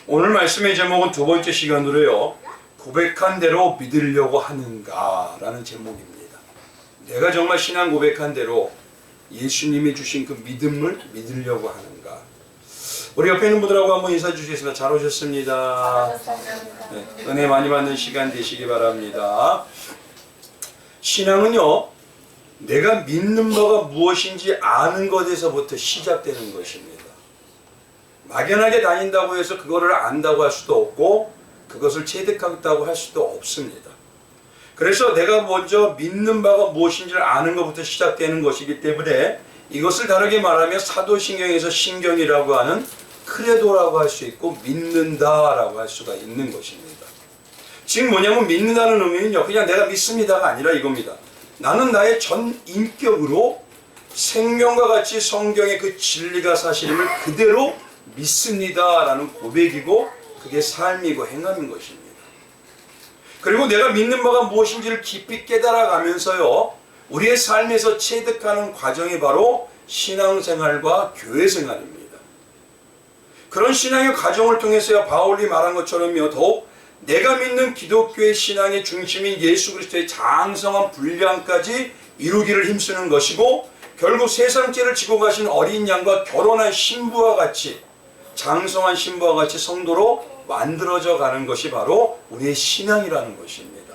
오늘 말씀의 제목은 두 번째 시간으로요, 고백한 대로 믿으려고 하는가 라는 제목입니다. 내가 정말 신앙 고백한 대로 예수님이 주신 그 믿음을 믿으려고 하는가. 우리 옆에 있는 분들하고 한번 인사 주시겠습니다. 잘 오셨습니다. 네, 은혜 많이 받는 시간 되시기 바랍니다. 신앙은요, 내가 믿는 바가 무엇인지 아는 것에서부터 시작되는 것입니다. 막연하게 다닌다고 해서 그거를 안다고 할 수도 없고 그것을 체득하겠다고 할 수도 없습니다. 그래서 내가 먼저 믿는 바가 무엇인지를 아는 것부터 시작되는 것이기 때문에 이것을 다르게 말하면 사도신경에서 신경이라고 하는 크레도라고 할 수 있고 믿는다라고 할 수가 있는 것입니다. 지금 뭐냐면 믿는다는 의미는요, 그냥 내가 믿습니다가 아니라 이겁니다. 나는 나의 전 인격으로 생명과 같이 성경의 그 진리가 사실임을 그대로 믿습니다라는 고백이고 그게 삶이고 행함인 것입니다. 그리고 내가 믿는 바가 무엇인지를 깊이 깨달아가면서요, 우리의 삶에서 체득하는 과정이 바로 신앙생활과 교회생활입니다. 그런 신앙의 과정을 통해서요, 바울이 말한 것처럼요, 더욱 내가 믿는 기독교의 신앙의 중심인 예수 그리스도의 장성한 분량까지 이루기를 힘쓰는 것이고, 결국 세상죄를 지고 가신 어린 양과 결혼한 신부와 같이, 장성한 신부와 같이 성도로 만들어져 가는 것이 바로 우리의 신앙이라는 것입니다.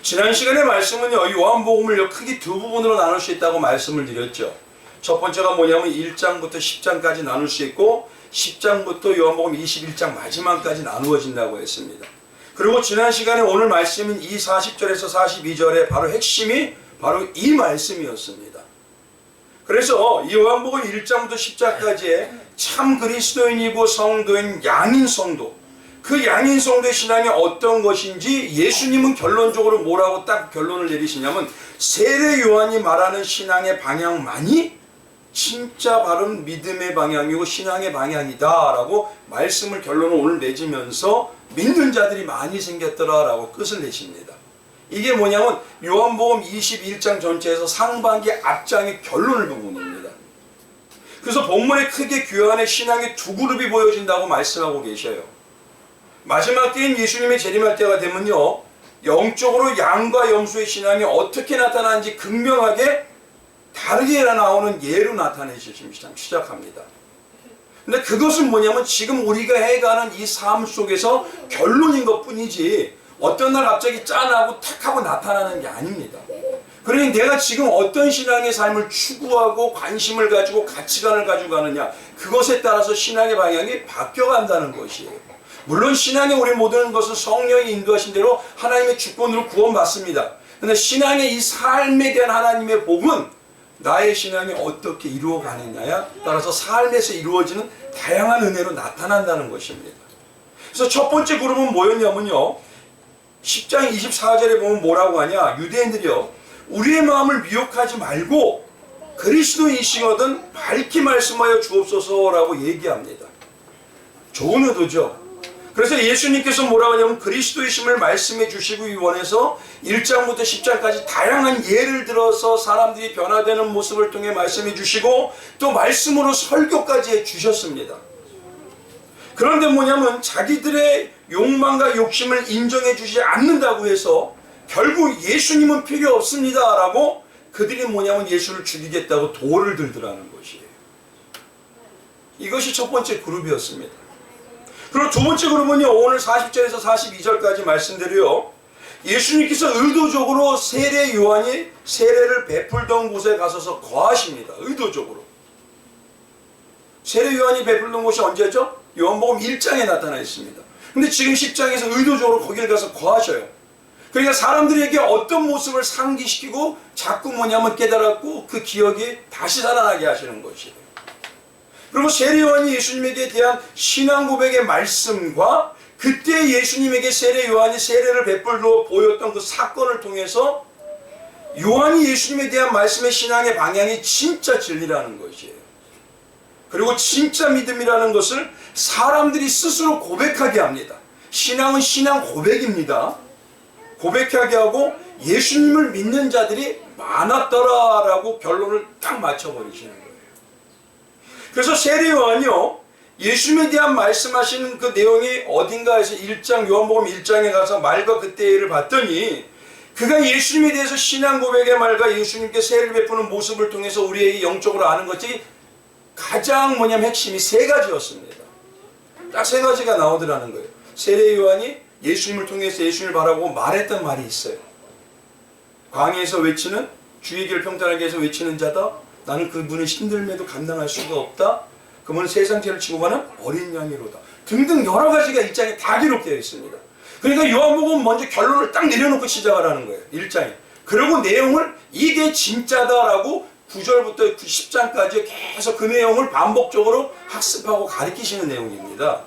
지난 시간의 말씀은요, 요한복음을 크게 두 부분으로 나눌 수 있다고 말씀을 드렸죠. 첫 번째가 뭐냐면 1장부터 10장까지 나눌 수 있고 10장부터 요한복음 21장 마지막까지 나누어진다고 했습니다. 그리고 지난 시간에 오늘 말씀인 이 40절에서 42절의 바로 핵심이 바로 이 말씀이었습니다. 그래서 이 요한복음 1장부터 10장까지의 참 그리스도인이고 성도인 양인 성도, 그 양인 성도의 신앙이 어떤 것인지 예수님은 결론적으로 뭐라고 딱 결론을 내리시냐면 세례 요한이 말하는 신앙의 방향만이 진짜 바른 믿음의 방향이고 신앙의 방향이다 라고 말씀을 결론을 오늘 내지면서 믿는 자들이 많이 생겼더라 라고 끝을 내십니다. 이게 뭐냐면 요한복음 21장 전체에서 상반기 앞장의 결론을 부분입니다. 그래서 본문에 크게 교회 안에 신앙의 두 그룹이 보여진다고 말씀하고 계셔요. 마지막 때인 예수님의 재림할 때가 되면요, 영적으로 양과 염소의 신앙이 어떻게 나타나는지 극명하게 다르게 나오는 예로 나타내시기 시작합니다. 근데 그것은 뭐냐면 지금 우리가 해가는 이 삶 속에서 결론인 것 뿐이지 어떤 날 갑자기 짠하고 탁 하고 나타나는 게 아닙니다. 그러니 내가 지금 어떤 신앙의 삶을 추구하고 관심을 가지고 가치관을 가지고 가느냐, 그것에 따라서 신앙의 방향이 바뀌어간다는 것이에요. 물론 신앙의 우리 모든 것은 성령이 인도하신 대로 하나님의 주권으로 구원받습니다. 그런데 신앙의 이 삶에 대한 하나님의 복은 나의 신앙이 어떻게 이루어가느냐에 따라서 삶에서 이루어지는 다양한 은혜로 나타난다는 것입니다. 그래서 첫 번째 그룹은 뭐였냐면요, 10장 24절에 보면 뭐라고 하냐, 유대인들이요, 우리의 마음을 미혹하지 말고 그리스도이시거든 밝히 말씀하여 주옵소서라고 얘기합니다. 좋은 의도죠. 그래서 예수님께서 뭐라고 하냐면 그리스도이심을 말씀해 주시기 원해서 1장부터 10장까지 다양한 예를 들어서 사람들이 변화되는 모습을 통해 말씀해 주시고 또 말씀으로 설교까지 해 주셨습니다. 그런데 뭐냐면 자기들의 욕망과 욕심을 인정해 주지 않는다고 해서 결국 예수님은 필요 없습니다 라고 그들이 뭐냐면 예수를 죽이겠다고 돌을 들더라는 것이에요. 이것이 첫 번째 그룹이었습니다. 그리고 두 번째 그룹은요, 오늘 40절에서 42절까지 말씀대로요, 예수님께서 의도적으로 세례 요한이 세례를 베풀던 곳에 가서서 거하십니다. 의도적으로. 세례 요한이 베풀던 곳이 언제죠? 요한복음 1장에 나타나 있습니다. 근데 지금 10장에서 의도적으로 거기를 가서 거하셔요. 그러니까 사람들에게 어떤 모습을 상기시키고 자꾸 뭐냐면 깨달았고 그 기억이 다시 살아나게 하시는 것이에요. 그리고 세례 요한이 예수님에게 대한 신앙 고백의 말씀과 그때 예수님에게 세례 요한이 세례를 베풀러 보였던 그 사건을 통해서 요한이 예수님에 대한 말씀의 신앙의 방향이 진짜 진리라는 것이에요. 그리고 진짜 믿음이라는 것을 사람들이 스스로 고백하게 합니다. 신앙은 신앙 고백입니다. 고백하게 하고 예수님을 믿는 자들이 많았더라라고 결론을 딱 맞춰버리시는 거예요. 그래서 세례 요한이요, 예수님에 대한 말씀하시는 그 내용이 어딘가에서 1장 요한복음 1장에 가서 말과 그때를 봤더니 그가 예수님에 대해서 신앙 고백의 말과 예수님께 세례를 베푸는 모습을 통해서 우리에게 영적으로 아는 것이 가장 핵심이 세 가지였습니다. 딱 세 가지가 나오더라는 거예요. 세례 요한이 예수님을 통해서 예수님을 바라보고 말했던 말이 있어요. 광야에서 외치는 주의 길을 평탄하게 해서 외치는 자다. 나는 그분의 힘듦에도 감당할 수가 없다. 그분은 세상 죄를 지고 가는 어린 양이로다. 등등 여러 가지가 1장에 다 기록되어 있습니다. 그러니까 요한복음 먼저 결론을 딱 내려놓고 시작하라는 거예요. 1장에. 그리고 내용을 이게 진짜다라고 9절부터 10장까지 계속 그 내용을 반복적으로 학습하고 가르치시는 내용입니다.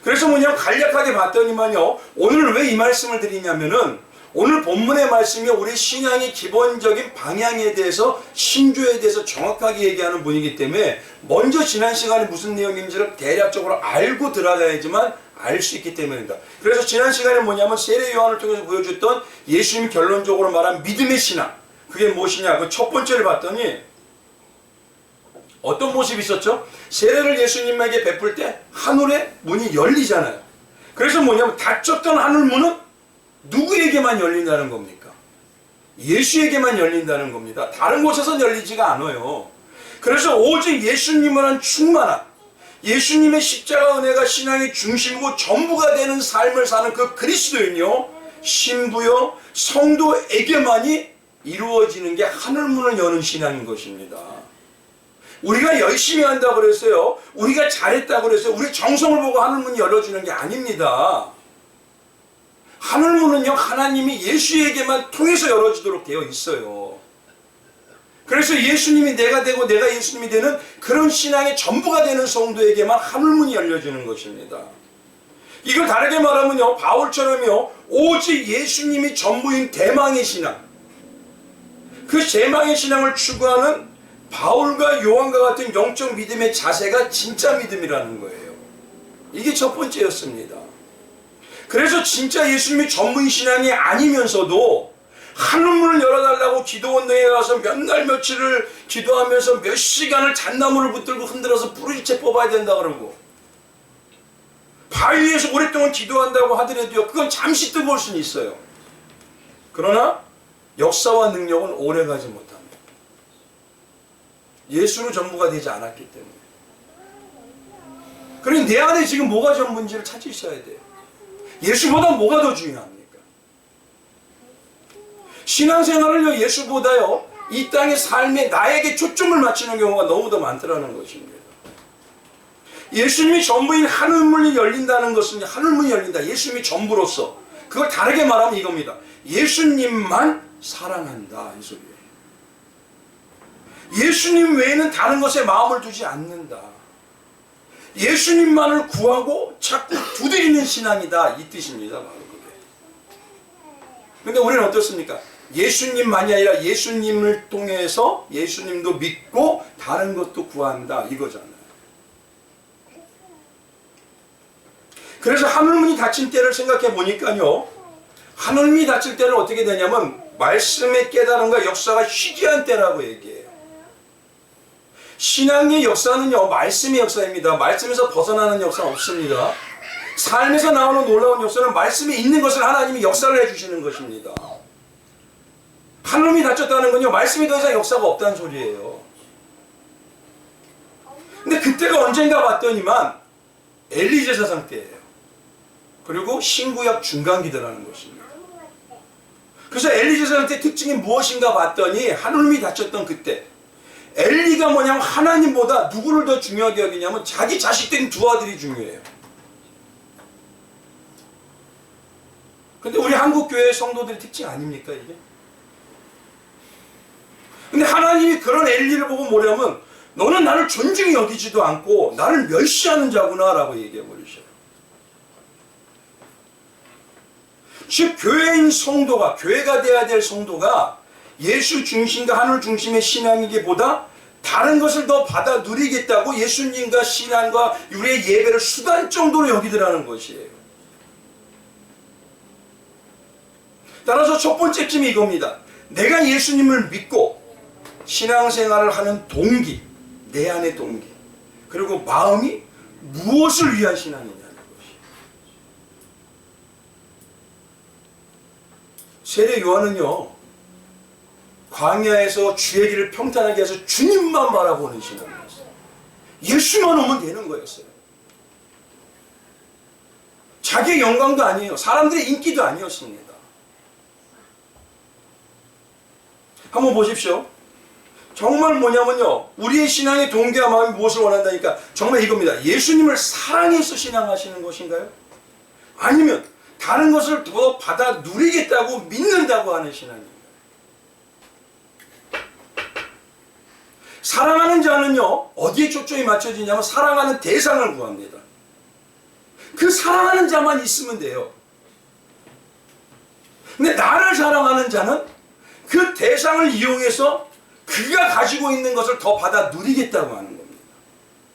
그래서 간략하게 봤더니만요. 오늘 왜 이 말씀을 드리냐면은 오늘 본문의 말씀이 우리 신앙의 기본적인 방향에 대해서 신조에 대해서 정확하게 얘기하는 분이기 때문에 먼저 지난 시간에 무슨 내용인지를 대략적으로 알고 들어가야지만 알 수 있기 때문입니다. 그래서 지난 시간에 세례 요한을 통해서 보여줬던 예수님이 결론적으로 말한 믿음의 신앙, 그게 무엇이냐? 그 첫 번째를 봤더니 어떤 모습이 있었죠? 세례를 예수님에게 베풀 때 하늘의 문이 열리잖아요. 그래서 닫혔던 하늘 문은 누구에게만 열린다는 겁니까? 예수에게만 열린다는 겁니다. 다른 곳에선 열리지가 않아요. 그래서 오직 예수님을 충만한 예수님의 십자가 은혜가 신앙의 중심이고 전부가 되는 삶을 사는 그 그리스도인요, 신부요, 성도에게만이 이루어지는 게 하늘문을 여는 신앙인 것입니다. 우리가 열심히 한다고 그랬어요. 우리가 잘했다고 그랬어요. 우리 정성을 보고 하늘문이 열어지는 게 아닙니다. 하늘문은요, 하나님이 예수에게만 통해서 열어지도록 되어 있어요. 그래서 예수님이 내가 되고 내가 예수님이 되는 그런 신앙의 전부가 되는 성도에게만 하늘문이 열려지는 것입니다. 이걸 다르게 말하면요, 바울처럼요, 오직 예수님이 전부인 대망의 신앙, 그 대망의 신앙을 추구하는 바울과 요한과 같은 영적 믿음의 자세가 진짜 믿음이라는 거예요. 이게 첫 번째였습니다. 그래서 진짜 예수님이 전부인 신앙이 아니면서도 하늘문을 열어달라고 기도원동에 가서 몇 날 며칠을 기도하면서 몇 시간을 잣나무를 붙들고 흔들어서 부르짖게 뽑아야 된다 그러고, 바위 위에서 오랫동안 기도한다고 하더라도요, 그건 잠시 뜨거울 수는 있어요. 그러나 역사와 능력은 오래가지 못합니다. 예수로 전부가 되지 않았기 때문에. 그러니 내 안에 지금 뭐가 전부인지를 찾으셔야 돼요. 예수보다 뭐가 더 중요합니까? 신앙생활을요, 예수보다요, 이 땅의 삶에 나에게 초점을 맞추는 경우가 너무 더 많더라는 것입니다. 예수님이 전부인 하늘문이 열린다는 것은, 하늘문이 열린다, 예수님이 전부로서, 그걸 다르게 말하면 이겁니다. 예수님만 사랑한다, 이 소리예요. 예수님 외에는 다른 것에 마음을 두지 않는다. 예수님만을 구하고 자꾸 두드리는 신앙이다, 이 뜻입니다. 바로 그게. 근데 우리는 어떻습니까? 예수님만이 아니라 예수님을 통해서 예수님도 믿고 다른 것도 구한다, 이거잖아요. 그래서 하늘문이 닫힌 때를 생각해 보니까요, 하늘문이 닫힐 때는 어떻게 되냐면 말씀의 깨달음과 역사가 희귀한 때라고 얘기해요. 신앙의 역사는요, 말씀의 역사입니다. 말씀에서 벗어나는 역사는 없습니다. 삶에서 나오는 놀라운 역사는 말씀에 있는 것을 하나님이 역사를 해주시는 것입니다. 하늘문이 닫혔다는 건요, 말씀이 더 이상 역사가 없다는 소리예요. 근데 그때가 언젠가 봤더니만 엘리 제사장 때예요. 그리고 신구약 중간기도라는 것입니다. 그래서 엘리 제사장 때 특징이 무엇인가 봤더니 하늘문이 닫혔던 그때 엘리가 뭐냐면 하나님보다 누구를 더 중요하게 여기냐면 자기 자식된 두 아들이 중요해요. 근데 우리 한국교회 성도들의 특징 아닙니까 이게? 근데 하나님이 그런 엘리를 보고 뭐냐면 너는 나를 존중히 여기지도 않고 나를 멸시하는 자구나 라고 얘기해 버리셔요. 즉 교회인 성도가, 교회가 돼야 될 성도가 예수 중심과 하늘 중심의 신앙이기보다 다른 것을 더 받아 누리겠다고 예수님과 신앙과 우리의 예배를 수단 정도로 여기더라는 것이에요. 따라서 첫 번째 점이 이겁니다. 내가 예수님을 믿고 신앙생활을 하는 동기, 내 안의 동기, 그리고 마음이 무엇을 위한 신앙이냐는 것이. 세례 요한은요, 광야에서 주의 길을 평탄하게 해서 주님만 바라보는 신앙이었어요. 예수만 오면 되는 거였어요. 자기의 영광도 아니에요. 사람들의 인기도 아니었습니다. 한번 보십시오. 정말 뭐냐면요, 우리의 신앙의 동기와 마음이 무엇을 원한다니까 정말 이겁니다. 예수님을 사랑해서 신앙하시는 것인가요? 아니면 다른 것을 더 받아 누리겠다고 믿는다고 하는 신앙인가요? 사랑하는 자는요, 어디에 초점이 맞춰지냐면 사랑하는 대상을 구합니다. 그 사랑하는 자만 있으면 돼요. 근데 나를 사랑하는 자는 그 대상을 이용해서 그가 가지고 있는 것을 더 받아 누리겠다고 하는 겁니다.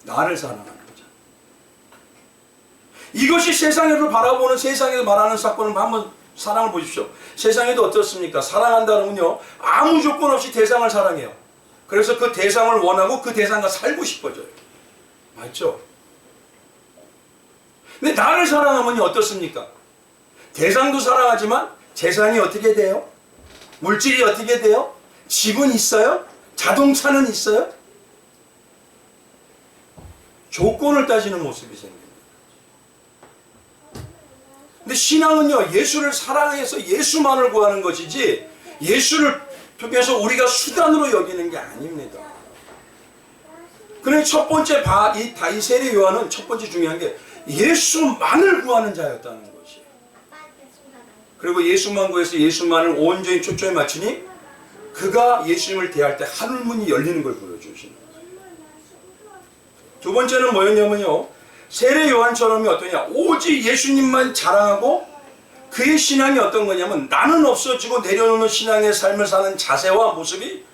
나를 사랑하는 자. 이것이 세상을 바라보는, 세상에서 말하는 사건을 한번 사랑을 보십시오. 세상에도 어떻습니까? 사랑한다는군요, 아무 조건 없이 대상을 사랑해요. 그래서 그 대상을 원하고 그 대상과 살고 싶어져요. 맞죠? 근데 나를 사랑하면 어떻습니까? 대상도 사랑하지만 재산이 어떻게 돼요? 물질이 어떻게 돼요? 집은 있어요? 자동차는 있어요? 조건을 따지는 모습이 생깁니다. 근데 신앙은요, 예수를 사랑해서 예수만을 구하는 것이지 예수를 통해서 우리가 수단으로 여기는 게 아닙니다. 그러니 첫 번째 이 세례 요한은 첫 번째 중요한 게 예수만을 구하는 자였다는 것이에요. 그리고 예수만 구해서 예수만을 온전히 초점에 맞추니 그가 예수님을 대할 때 하늘문이 열리는 걸 보여주시는 거예요. 두 번째는 뭐였냐면요, 세례 요한처럼이 어떠냐, 오직 예수님만 자랑하고 그의 신앙이 어떤 거냐면 나는 없어지고 내려놓는 신앙의 삶을 사는 자세와 모습이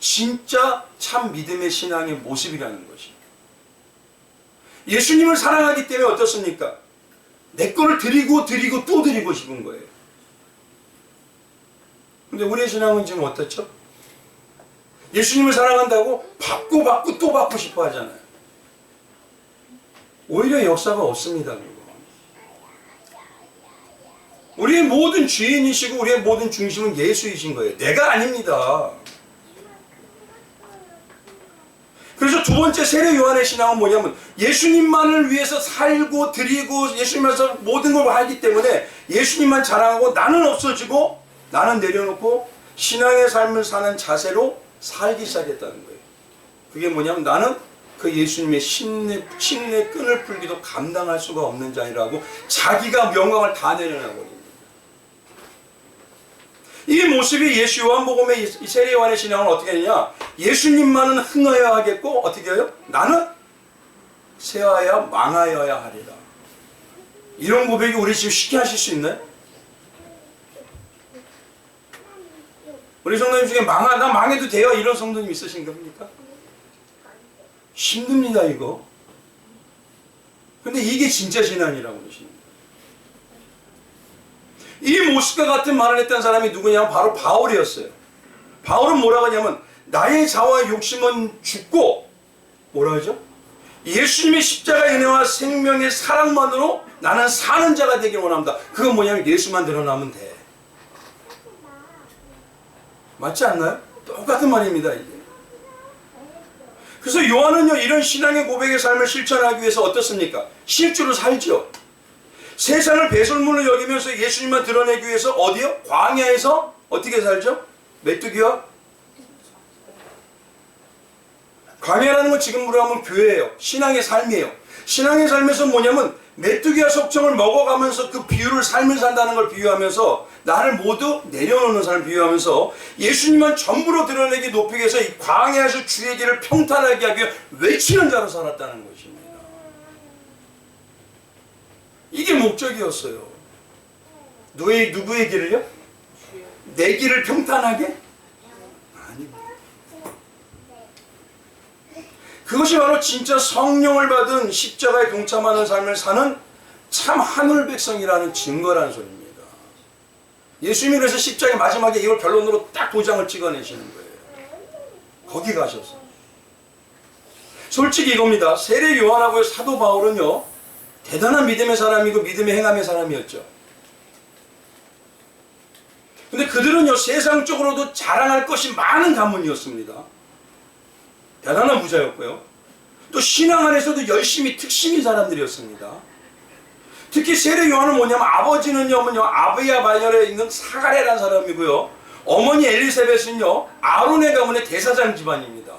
진짜 참 믿음의 신앙의 모습이라는 것이. 예수님을 사랑하기 때문에 어떻습니까? 내 거를 드리고 또 드리고 싶은 거예요. 근데 우리의 신앙은 지금 어떻죠? 예수님을 사랑한다고 받고 또 받고 싶어 하잖아요. 오히려 역사가 없습니다. 우리의 모든 주인이시고 우리의 모든 중심은 예수이신 거예요. 내가 아닙니다. 그래서 두 번째 세례 요한의 신앙은 뭐냐면 예수님만을 위해서 살고 드리고 예수님에서 모든 걸 하기 때문에 예수님만 자랑하고 나는 없어지고 나는 내려놓고 신앙의 삶을 사는 자세로 살기 시작했다는 거예요. 그게 뭐냐면 나는 그 예수님의 심내 끈을 풀기도 감당할 수가 없는 자이라고 자기가 영광을 다 내려놔버립니다. 이 모습이 예수 요한복음의 이 세례 요한의 신앙은 어떻게 하느냐, 예수님만은 흥하여야 하겠고 어떻게 해요? 나는 세하여 망하여야 하리라. 이런 고백이 우리 지금 쉽게 하실 수 있나요? 우리 성도님 중에 나 망해도 돼요 이런 성도님 있으신 겁니까? 힘듭니다 이거. 근데 이게 진짜 신앙이라고 그러시는 거예요. 이 모습과 같은 말을 했던 사람이 누구냐면 바로 바울이었어요. 바울은 뭐라고 하냐면 나의 자와 욕심은 죽고 뭐라 하죠? 예수님의 십자가 은혜와 생명의 사랑만으로 나는 사는 자가 되길 원합니다. 그건 뭐냐면 예수만 드러나면 돼. 맞지 않나요? 똑같은 말입니다 이게. 그래서 요한은요 이런 신앙의 고백의 삶을 실천하기 위해서 어떻습니까? 실제로 살죠. 세상을 배설물로 여기면서 예수님만 드러내기 위해서 어디요? 광야에서 어떻게 살죠? 메뚜기와 광야라는 건 지금으로 하면 교회예요. 신앙의 삶이에요. 신앙의 삶에서 뭐냐면 메뚜기와 속청을 먹어가면서 그 비유를 삶을 산다는 걸 비유하면서 나를 모두 내려놓는 삶을 비유하면서 예수님만 전부로 드러내기 높이기 위해서 이 광야에서 주의 길을 평탄하게 하기 위해 외치는 자로 살았다는 것입니다. 이게 목적이었어요. 누구의 길을요? 내 길을 평탄하게? 아닙니다. 그것이 바로 진짜 성령을 받은 십자가에 동참하는 삶을 사는 참 하늘 백성이라는 증거라는 소리입니다. 예수님이 그래서 십자가의 마지막에 이걸 결론으로 딱 도장을 찍어내시는 거예요. 거기 가셔서. 솔직히 이겁니다. 세례 요한하고 사도 바울은요, 대단한 믿음의 사람이고 믿음의 행함의 사람이었죠. 근데 그들은요, 세상적으로도 자랑할 것이 많은 가문이었습니다. 대단한 부자였고요. 또 신앙 안에서도 열심히 특심인 사람들이었습니다. 특히 세례 요한은 뭐냐면 아버지는요, 아비야 바열에 있는 사가랴라는 사람이고요. 어머니 엘리사벳은요, 아론의 가문의 대사장 집안입니다.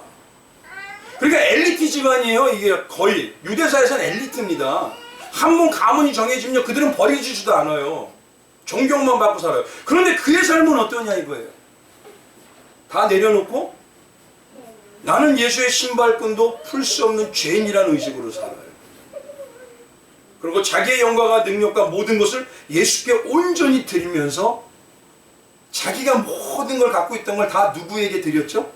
그러니까 엘리트 집안이에요. 이게 거의 유대사에서는 엘리트입니다. 한 번 가문이 정해지면 그들은 버려지지도 않아요. 존경만 받고 살아요. 그런데 그의 삶은 어떠냐 이거예요. 다 내려놓고 나는 예수의 신발끈도 풀 수 없는 죄인이라는 의식으로 살아요. 그리고 자기의 영광과 능력과 모든 것을 예수께 온전히 드리면서 자기가 모든 걸 갖고 있던 걸 다 누구에게 드렸죠?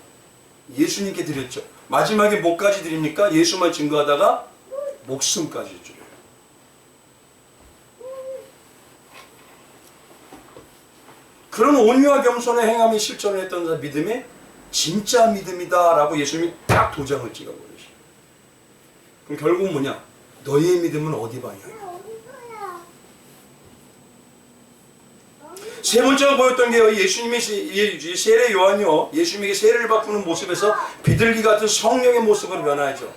예수님께 드렸죠. 마지막에 뭐까지 드립니까? 예수만 증거하다가 목숨까지 줘요. 그런 온유와 겸손의 행함이 실천을 했던 믿음이 진짜 믿음이다 라고 예수님이 딱 도장을 찍어버리시죠. 그럼 결국 뭐냐? 너희의 믿음은 어디 방향이야? 세 번째가 보였던 게요, 예수님의 세례 요한이요, 예수님에게 세례를 바꾸는 모습에서 비둘기 같은 성령의 모습으로 변화하죠.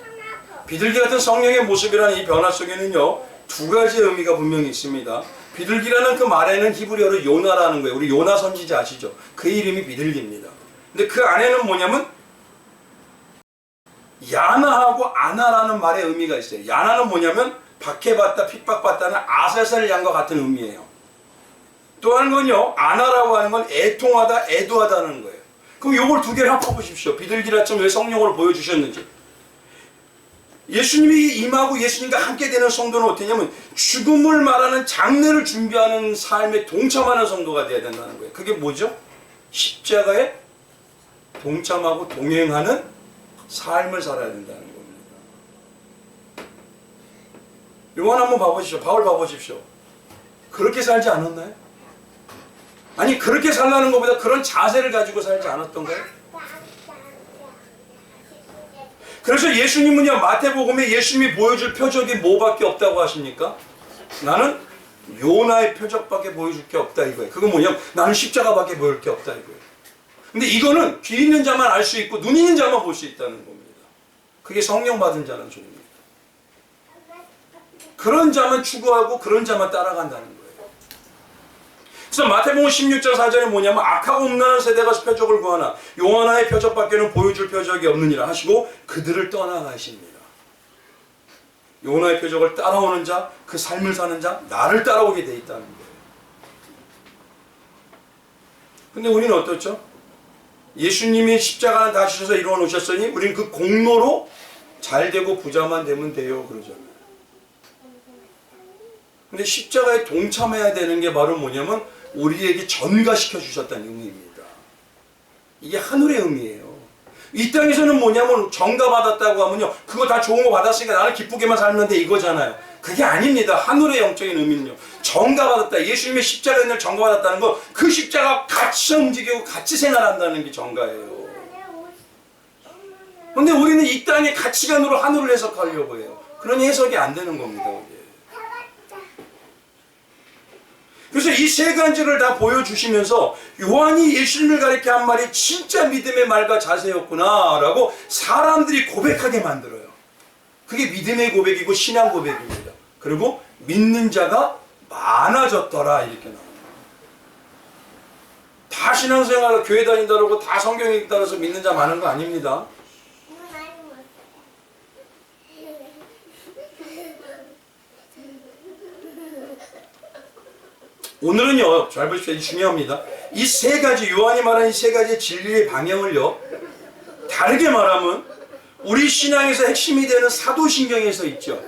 비둘기 같은 성령의 모습이라는 이 변화 속에는요, 두 가지 의미가 분명히 있습니다. 비둘기라는 그 말에는 히브리어로 요나라는 거예요. 우리 요나 선지자 아시죠? 그 이름이 비둘기입니다. 근데 그 안에는 뭐냐면 야나하고 아나라는 말의 의미가 있어요. 야나는 뭐냐면 박해받다, 핍박받다는 아사셀 양과 같은 의미예요. 또 하는 건요, 아나라고 하는 건 애통하다, 애도하다는 거예요. 그럼 요걸 두 개를 합쳐보십시오. 비둘기라처럼 왜 성령으로 보여주셨는지. 예수님이 임하고 예수님과 함께 되는 성도는 어떠냐면 죽음을 말하는 장례를 준비하는 삶에 동참하는 성도가 되어야 된다는 거예요. 그게 뭐죠? 십자가에 동참하고 동행하는 삶을 살아야 된다는 겁니다. 요한 한번 봐보십시오. 바울 봐보십시오. 그렇게 살지 않았나요? 아니, 그렇게 살라는 것보다 그런 자세를 가지고 살지 않았던가요? 그래서 예수님은요, 마태복음에 예수님이 보여줄 표적이 뭐밖에 없다고 하십니까? 나는 요나의 표적밖에 보여줄 게 없다 이거예요. 그건 뭐냐면 나는 십자가밖에 보여줄 게 없다 이거예요. 근데 이거는 귀 있는 자만 알 수 있고 눈 있는 자만 볼 수 있다는 겁니다. 그게 성령 받은 자라는 소리입니다. 그런 자만 추구하고 그런 자만 따라간다는 거예요. 그래서 마태복음 16장 4절에 뭐냐면 악하고 음란한 세대가 표적을 구하나 요하나의 표적밖에는 보여줄 표적이 없느니라 하시고 그들을 떠나가십니다. 요나의 표적을 따라오는 자, 그 삶을 사는 자, 나를 따라오게 돼 있다는 거예요. 근데 우리는 어떻죠? 예수님이 십자가는 다 지셔서 이루어 놓으셨으니 우리는 그 공로로 잘 되고 부자만 되면 돼요 그러잖아요. 근데 십자가에 동참해야 되는 게 바로 뭐냐면 우리에게 전가시켜 주셨다는 의미입니다. 이게 하늘의 의미예요. 이 땅에서는 뭐냐면 전가받았다고 하면요, 그거 다 좋은 거 받았으니까 나는 기쁘게만 살면 돼 이거잖아요. 그게 아닙니다. 하늘의 영적인 의미는요, 전가받았다. 예수님의 십자가의 은혜를 전가받았다는 거, 그 십자가 같이 움직이고 같이 생활한다는 게 전가예요. 근데 우리는 이 땅의 가치관으로 하늘을 해석하려고 해요. 그런 해석이 안 되는 겁니다. 그래서 이 세 가지를 다 보여주시면서 요한이 예수님을 가리켜 한 말이 진짜 믿음의 말과 자세였구나 라고 사람들이 고백하게 만들어요. 그게 믿음의 고백이고 신앙 고백입니다. 그리고 믿는 자가 많아졌더라 이렇게 나와요. 다 신앙생활 교회 다닌다고 다 성경 읽기 따라서 믿는 자 많은 거 아닙니다. 오늘은요, 잘 보십시오. 중요합니다. 이 세 가지, 요한이 말한 이 세 가지의 진리의 방향을요, 다르게 말하면 우리 신앙에서 핵심이 되는 사도신경에서 있죠.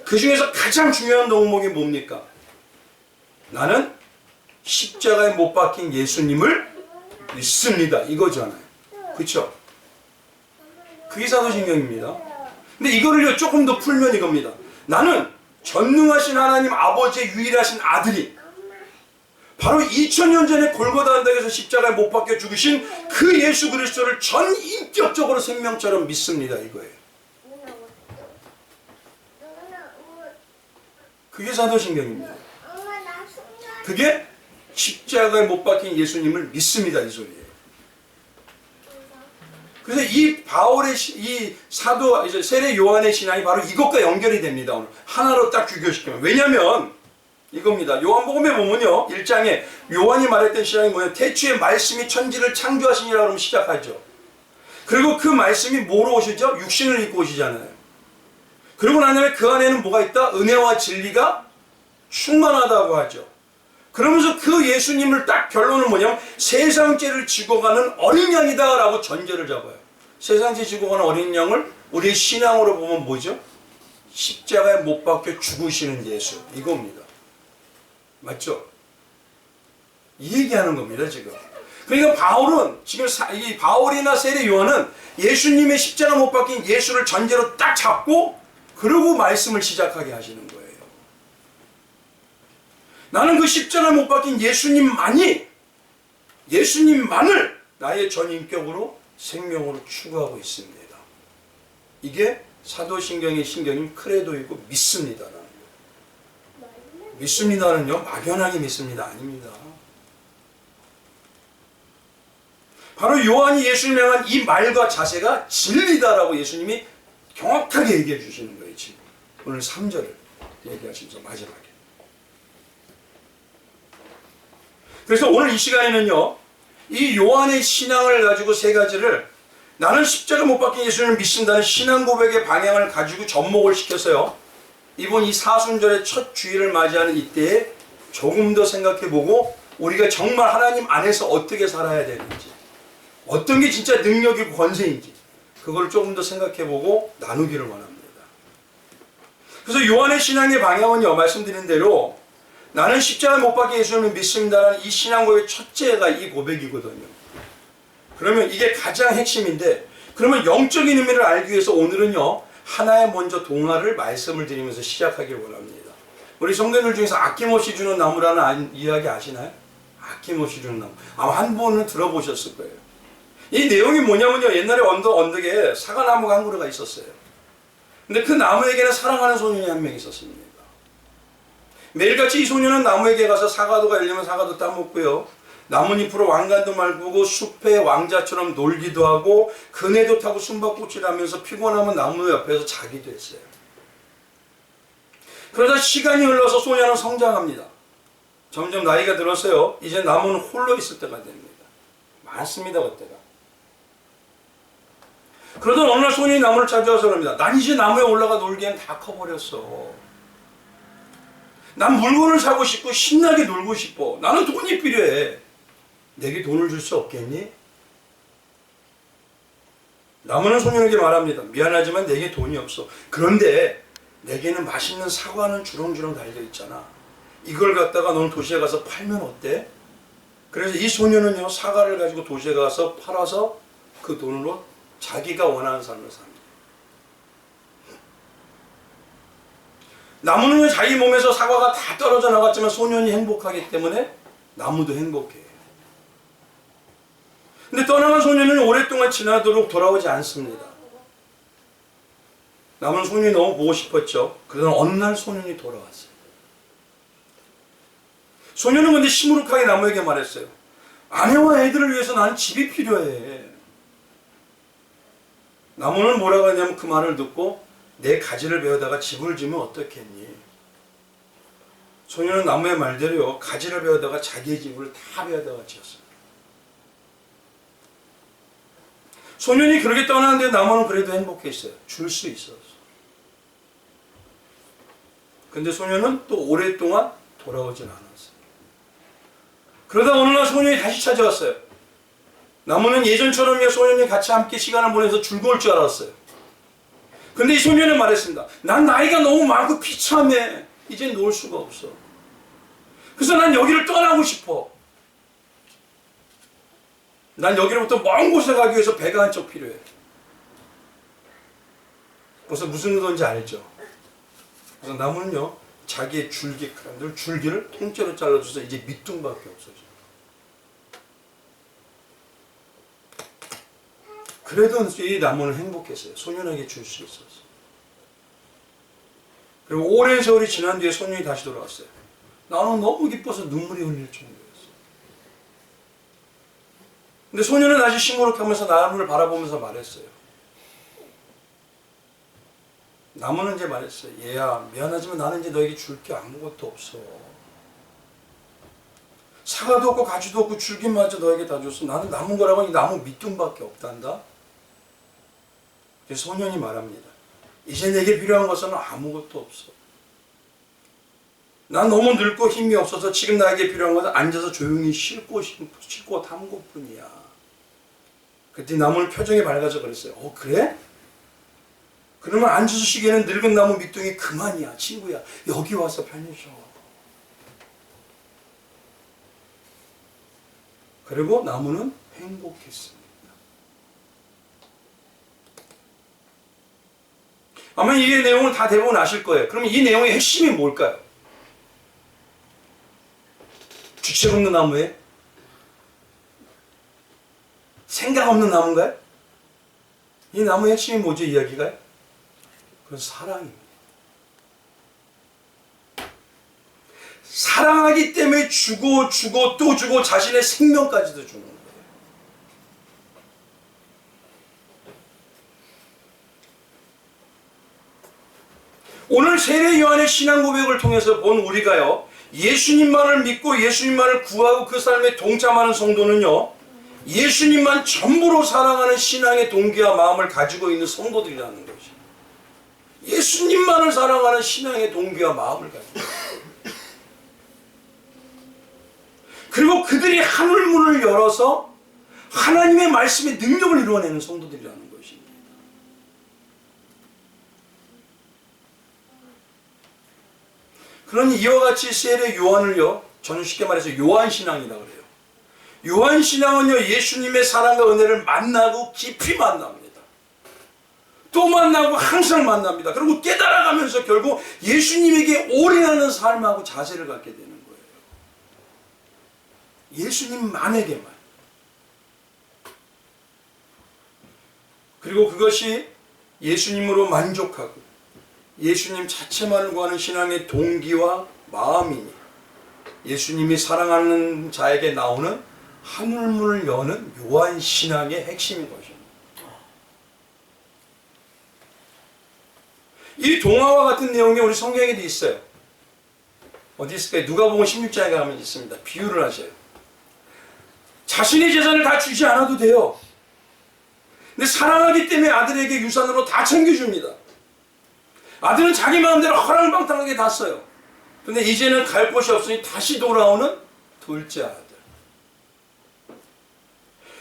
그 중에서 가장 중요한 덕목이 뭡니까? 나는 십자가에 못 박힌 예수님을 믿습니다 이거잖아요. 그렇죠? 그게 사도신경입니다. 근데 이거를요 조금 더 풀면 이겁니다. 나는 전능하신 하나님 아버지의 유일하신 아들이 바로 2000년 전에 골고다 언덕에서 십자가에 못 박혀 죽으신 그 예수 그리스도를 전인격적으로 생명처럼 믿습니다 이거예요. 그게 사도신경입니다. 그게 십자가에 못 박힌 예수님을 믿습니다, 이 소리예요. 그래서 이 바울의 이 사도 이제 세례 요한의 신앙이 바로 이것과 연결이 됩니다. 오늘 하나로 딱 규교시키면. 왜냐하면 이겁니다. 요한복음에 보면요, 1장에 요한이 말했던 신앙이 뭐예요? 태초에 말씀이 천지를 창조하시니라 그러면 시작하죠. 그리고 그 말씀이 뭐로 오시죠? 육신을 입고 오시잖아요. 그리고 난 다음에 그 안에는 뭐가 있다? 은혜와 진리가 충만하다고 하죠. 그러면서 그 예수님을 딱 결론은 뭐냐면 세상 죄를 지고 가는 어린 양이다 라고 전제를 잡아요. 세상 죄 지고 가는 어린 양을 우리의 신앙으로 보면 뭐죠? 십자가에 못 박혀 죽으시는 예수, 이겁니다. 맞죠? 이 얘기하는 겁니다, 지금. 그러니까 바울은 지금 이 바울이나 세례 요한은 예수님의 십자가 못 박힌 예수를 전제로 딱 잡고 그러고 말씀을 시작하게 하시는 거예요. 나는 그 십자가 못 박힌 예수님만을 나의 전인격으로 생명으로 추구하고 있습니다. 이게 사도신경의 신경인 크레도이고 믿습니다라는 거예요. 믿습니다는요, 막연하게 믿습니다 아닙니다. 바로 요한이 예수님을 향한 이 말과 자세가 진리다라고 예수님이 정확하게 얘기해 주시는 거예요. 지금 오늘 3절을 얘기하시면서 마지막에. 그래서 오늘 이 시간에는요, 이 요한의 신앙을 가지고 세 가지를 나는 십자가 못 박힌 예수님을 믿습니다는 신앙 고백의 방향을 가지고 접목을 시켜서요, 이번 이 사순절의 첫 주일을 맞이하는 이때에 조금 더 생각해보고 우리가 정말 하나님 안에서 어떻게 살아야 되는지, 어떤 게 진짜 능력이고 권세인지 그걸 조금 더 생각해보고 나누기를 원합니다. 그래서 요한의 신앙의 방향은요, 말씀드린 대로 나는 십자가 못 박힌 예수님을 믿습니다라는 이 신앙 고백의 첫째가 이 고백이거든요. 그러면 이게 가장 핵심인데, 그러면 영적인 의미를 알기 위해서 오늘은요, 하나의 먼저 동화를 말씀을 드리면서 시작하길 원합니다. 우리 성도들 중에서 아낌없이 주는 나무라는 이야기 아시나요? 아낌없이 주는 나무. 아마 한 번은 들어보셨을 거예요. 이 내용이 뭐냐면요, 옛날에 언덕에 사과나무가 한 그루가 있었어요. 근데 그 나무에게는 사랑하는 소년이 한 명 있었습니다. 매일같이 이 소년은 나무에게 가서 사과도가 열리면 사과도 따먹고요, 나뭇잎으로 왕관도 말고 숲의 왕자처럼 놀기도 하고 그네도 타고 숨바꼭질 하면서 피곤하면 나무 옆에서 자기도 했어요. 그러다 시간이 흘러서 소년은 성장합니다. 점점 나이가 들어서요, 이제 나무는 홀로 있을 때가 됩니다. 많습니다, 그때가. 그러던 어느 날 소년이 나무를 찾아와서 그럽니다. 난 이제 나무에 올라가 놀기엔 다 커버렸어. 난 물건을 사고 싶고 신나게 놀고 싶어. 나는 돈이 필요해. 내게 돈을 줄 수 없겠니? 나무는 소년에게 말합니다. 미안하지만 내게 돈이 없어. 그런데 내게는 맛있는 사과는 주렁주렁 달려있잖아. 이걸 갖다가 너는 도시에 가서 팔면 어때? 그래서 이 소년은요, 사과를 가지고 도시에 가서 팔아서 그 돈으로 자기가 원하는 삶을 삽니다. 나무는 자기 몸에서 사과가 다 떨어져 나갔지만 소년이 행복하기 때문에 나무도 행복해요. 근데 떠나간 소년은 오랫동안 지나도록 돌아오지 않습니다. 남은 소년이 너무 보고 싶었죠. 그러던 어느 날 소년이 돌아왔어요. 소년은 근데 시무룩하게 나무에게 말했어요. 아내와 애들을 위해서 나는 집이 필요해. 나무는 뭐라고 하냐면 그 말을 듣고 내 가지를 베어다가 집을 지면 어떻겠니? 소년은 나무의 말대로요, 가지를 베어다가 자기의 집을 다 베어다가 지었어요. 소년이 그렇게 떠나는데 나무는 그래도 행복했어요. 줄 수 있었어. 근데 소년은 또 오랫동안 돌아오진 않았어요. 그러다 어느 날 소년이 다시 찾아왔어요. 나무는 예전처럼요, 소년이 같이 함께 시간을 보내서 즐거울 줄 알았어요. 근데 이 소년은 말했습니다. 난 나이가 너무 많고 비참해. 이제 놀 수가 없어. 그래서 난 여기를 떠나고 싶어. 난 여기로부터 먼 곳에 가기 위해서 배가 한 척 필요해. 벌써 무슨 의도인지 알죠? 그래서 나무는요, 자기의 줄기를 통째로 잘라줘서 이제 밑둥밖에 없어져. 그래도 이 나무는 행복했어요. 소년에게 줄 수 있었어. 그리고 오랜 세월이 지난 뒤에 소년이 다시 돌아왔어요. 나는 너무 기뻐서 눈물이 흘릴 정도였어. 근데 소년은 다시 시무룩 하면서 나무를 바라보면서 말했어요. 나무는 이제 말했어요. 얘야, 미안하지만 나는 이제 너에게 줄 게 아무것도 없어. 사과도 없고 가지도 없고 줄기마저 너에게 다 줬어. 나는 남은 거라고 이 나무 밑둥밖에 없단다. 그래서 소년이 말합니다. 이제 내게 필요한 것은 아무것도 없어. 난 너무 늙고 힘이 없어서 지금 나에게 필요한 것은 앉아서 조용히 쉴 곳 한 곳뿐이야. 그때 나무는 표정이 밝아져 그랬어요. 그래? 그러면 앉아서 쉬기에는 늙은 나무 밑둥이 그만이야. 친구야, 여기 와서 편히 쉬어. 그리고 나무는 행복했습니다. 아마 이 내용을 다 대부분 아실 거예요. 그러면 이 내용의 핵심이 뭘까요? 주책 없는 나무에 생각 없는 나무인가요? 이 나무의 핵심이 뭐죠? 이야기가요? 그건 사랑입니다. 사랑하기 때문에 주고 또 주고 자신의 생명까지도 주는 거예요. 오늘 세례 요한의 신앙 고백을 통해서 본 우리가요, 예수님만을 믿고 예수님만을 구하고 그 삶에 동참하는 성도는요, 예수님만 전부로 사랑하는 신앙의 동기와 마음을 가지고 있는 성도들이라는 것이죠. 예수님만을 사랑하는 신앙의 동기와 마음을 가지고 있어요. 그리고 그들이 하늘문을 열어서 하나님의 말씀의 능력을 이루어내는 성도들이라는 것입니다. 그러니 이와 같이 세례 요한을요, 저는 쉽게 말해서 요한신앙이라고 그래요. 요한신앙은요, 예수님의 사랑과 은혜를 만나고 깊이 만납니다. 또 만나고 항상 만납니다. 그리고 깨달아가면서 결국 예수님에게 올인하는 삶하고 자세를 갖게 되는 거예요. 예수님만에게만. 그리고 그것이 예수님으로 만족하고 예수님 자체만을 구하는 신앙의 동기와 마음이니 예수님이 사랑하는 자에게 나오는 하늘문을 여는 요한신앙의 핵심인 것입니다. 이 동화와 같은 내용이 우리 성경에도 있어요. 어디 있을까요? 누가복음 16장에 가면 있습니다. 비유를 하셔요. 자신의 재산을 다 주지 않아도 돼요. 근데 사랑하기 때문에 아들에게 유산으로 다 챙겨줍니다. 아들은 자기 마음대로 허랑방탕하게 다 써요. 근데 이제는 갈 곳이 없으니 다시 돌아오는 둘째 아들.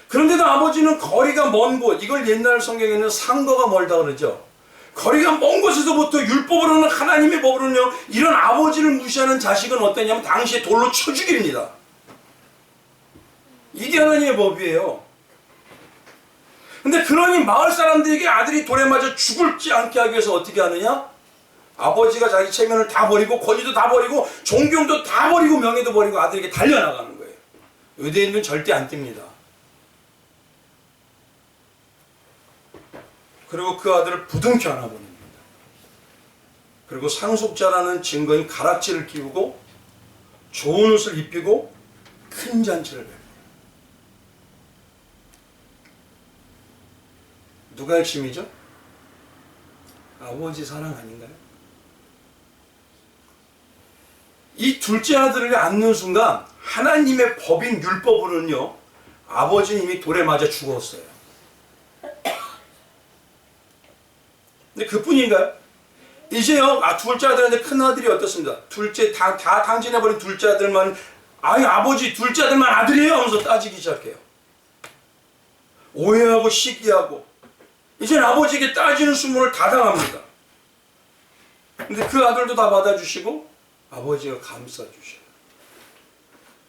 그런데도 아버지는 거리가 먼 곳, 이걸 옛날 성경에는 상거가 멀다 그러죠. 거리가 먼 곳에서부터 율법으로는 하나님의 법으로는요, 이런 아버지를 무시하는 자식은 어떠냐면 당시에 돌로 쳐 죽입니다. 이게 하나님의 법이에요. 근데 그러니 마을 사람들에게 아들이 돌에 맞아 죽을지 않게 하기 위해서 어떻게 하느냐? 아버지가 자기 체면을 다 버리고 권위도 다 버리고 존경도 다 버리고 명예도 버리고 아들에게 달려나가는 거예요. 유대인들은 절대 안 띱니다. 그리고 그 아들을 부둥켜 안아버립니다. 그리고 상속자라는 증거인 가락지를 끼우고 좋은 옷을 입히고 큰 잔치를 뵙니다. 누가 핵심이죠? 아버지 사랑 아닌가요? 이 둘째 아들을 안는 순간 하나님의 법인 율법으로는요, 아버지는 이미 돌에 맞아 죽었어요. 근데 그뿐인가요? 이제요, 둘째 아들한테 큰 아들이 어떻습니다? 둘째 다 탕진해버린 둘째 아들만, 아버지 둘째 아들만 아들이에요 하면서 따지기 시작해요. 오해하고 시기하고 이제는 아버지에게 따지는 수모를 다 당합니다. 근데 그 아들도 다 받아주시고 아버지가 감싸주셔요.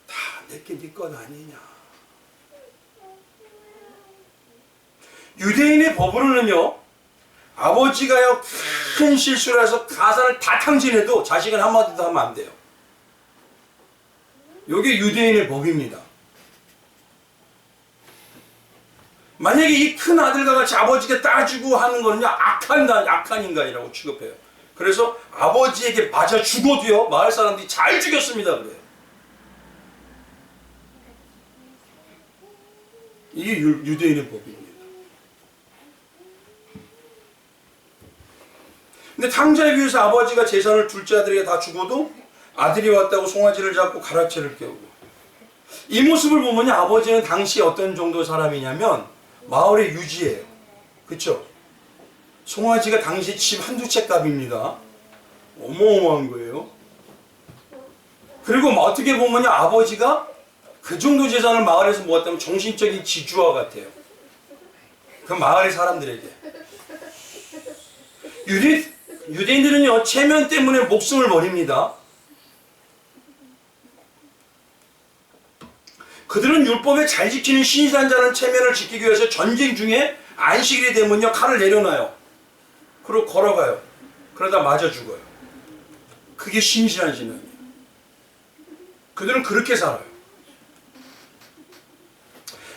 다 내게 네 것 아니냐. 유대인의 법으로는요, 아버지가요 큰 실수를 해서 가산을 다 탕진해도 자식은 한마디도 하면 안 돼요. 이게 유대인의 법입니다. 만약에 이 큰 아들과 같이 아버지가 따지고 하는 거는요, 악한 인간이라고 취급해요. 그래서 아버지에게 맞아 죽어도요 마을 사람들이 잘 죽였습니다. 그래요. 이게 유대인의 법입니다. 근데 탕자에 비해서 아버지가 재산을 둘째 아들에게 다 죽어도 아들이 왔다고 송아지를 잡고 가락지를 깨우고, 이 모습을 보면 아버지는 당시 어떤 정도의 사람이냐면 마을의 유지예요. 그쵸? 송아지가 당시 집 한두 채 값입니다. 어마어마한 거예요. 그리고 어떻게 보면 아버지가 그 정도 재산을 마을에서 모았다면 정신적인 지주와 같아요. 그 마을의 사람들에게. 유대인들은요 체면 때문에 목숨을 버립니다. 그들은 율법에 잘 지키는 신실한 자는 체면을 지키기 위해서 전쟁 중에 안식일이 되면요 칼을 내려놔요. 그리고 걸어가요. 그러다 맞아 죽어요. 그게 신실한 신앙이에요. 그들은 그렇게 살아요.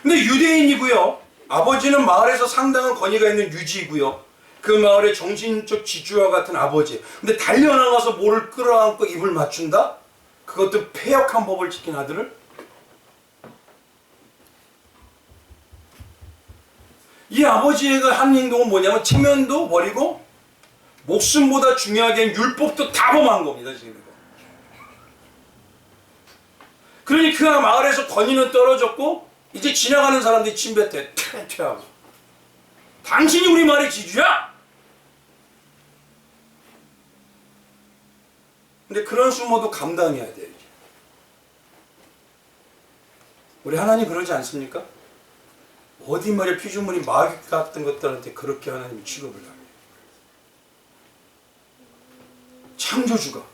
근데 유대인이고요, 아버지는 마을에서 상당한 권위가 있는 유지이고요, 그 마을의 정신적 지주와 같은 아버지. 근데 달려나가서 모를 끌어안고 입을 맞춘다? 그것도 패역한 법을 지킨 아들을? 이 아버지가 한 행동은 뭐냐면 체면도 버리고 목숨보다 중요하게 율법도 다 범한 겁니다. 지금 이거. 그러니 그 마을에서 권위는 떨어졌고 이제 지나가는 사람들이 침뱉대. 퇴퇴하고. 당신이 우리 마을의 지주야? 근데 그런 수모도 감당해야 돼요. 이제. 우리 하나님 그러지 않습니까? 어디 말이야 피조물이 마귀 같은 것들한테 그렇게 하나님이 취급을 하게. 창조주가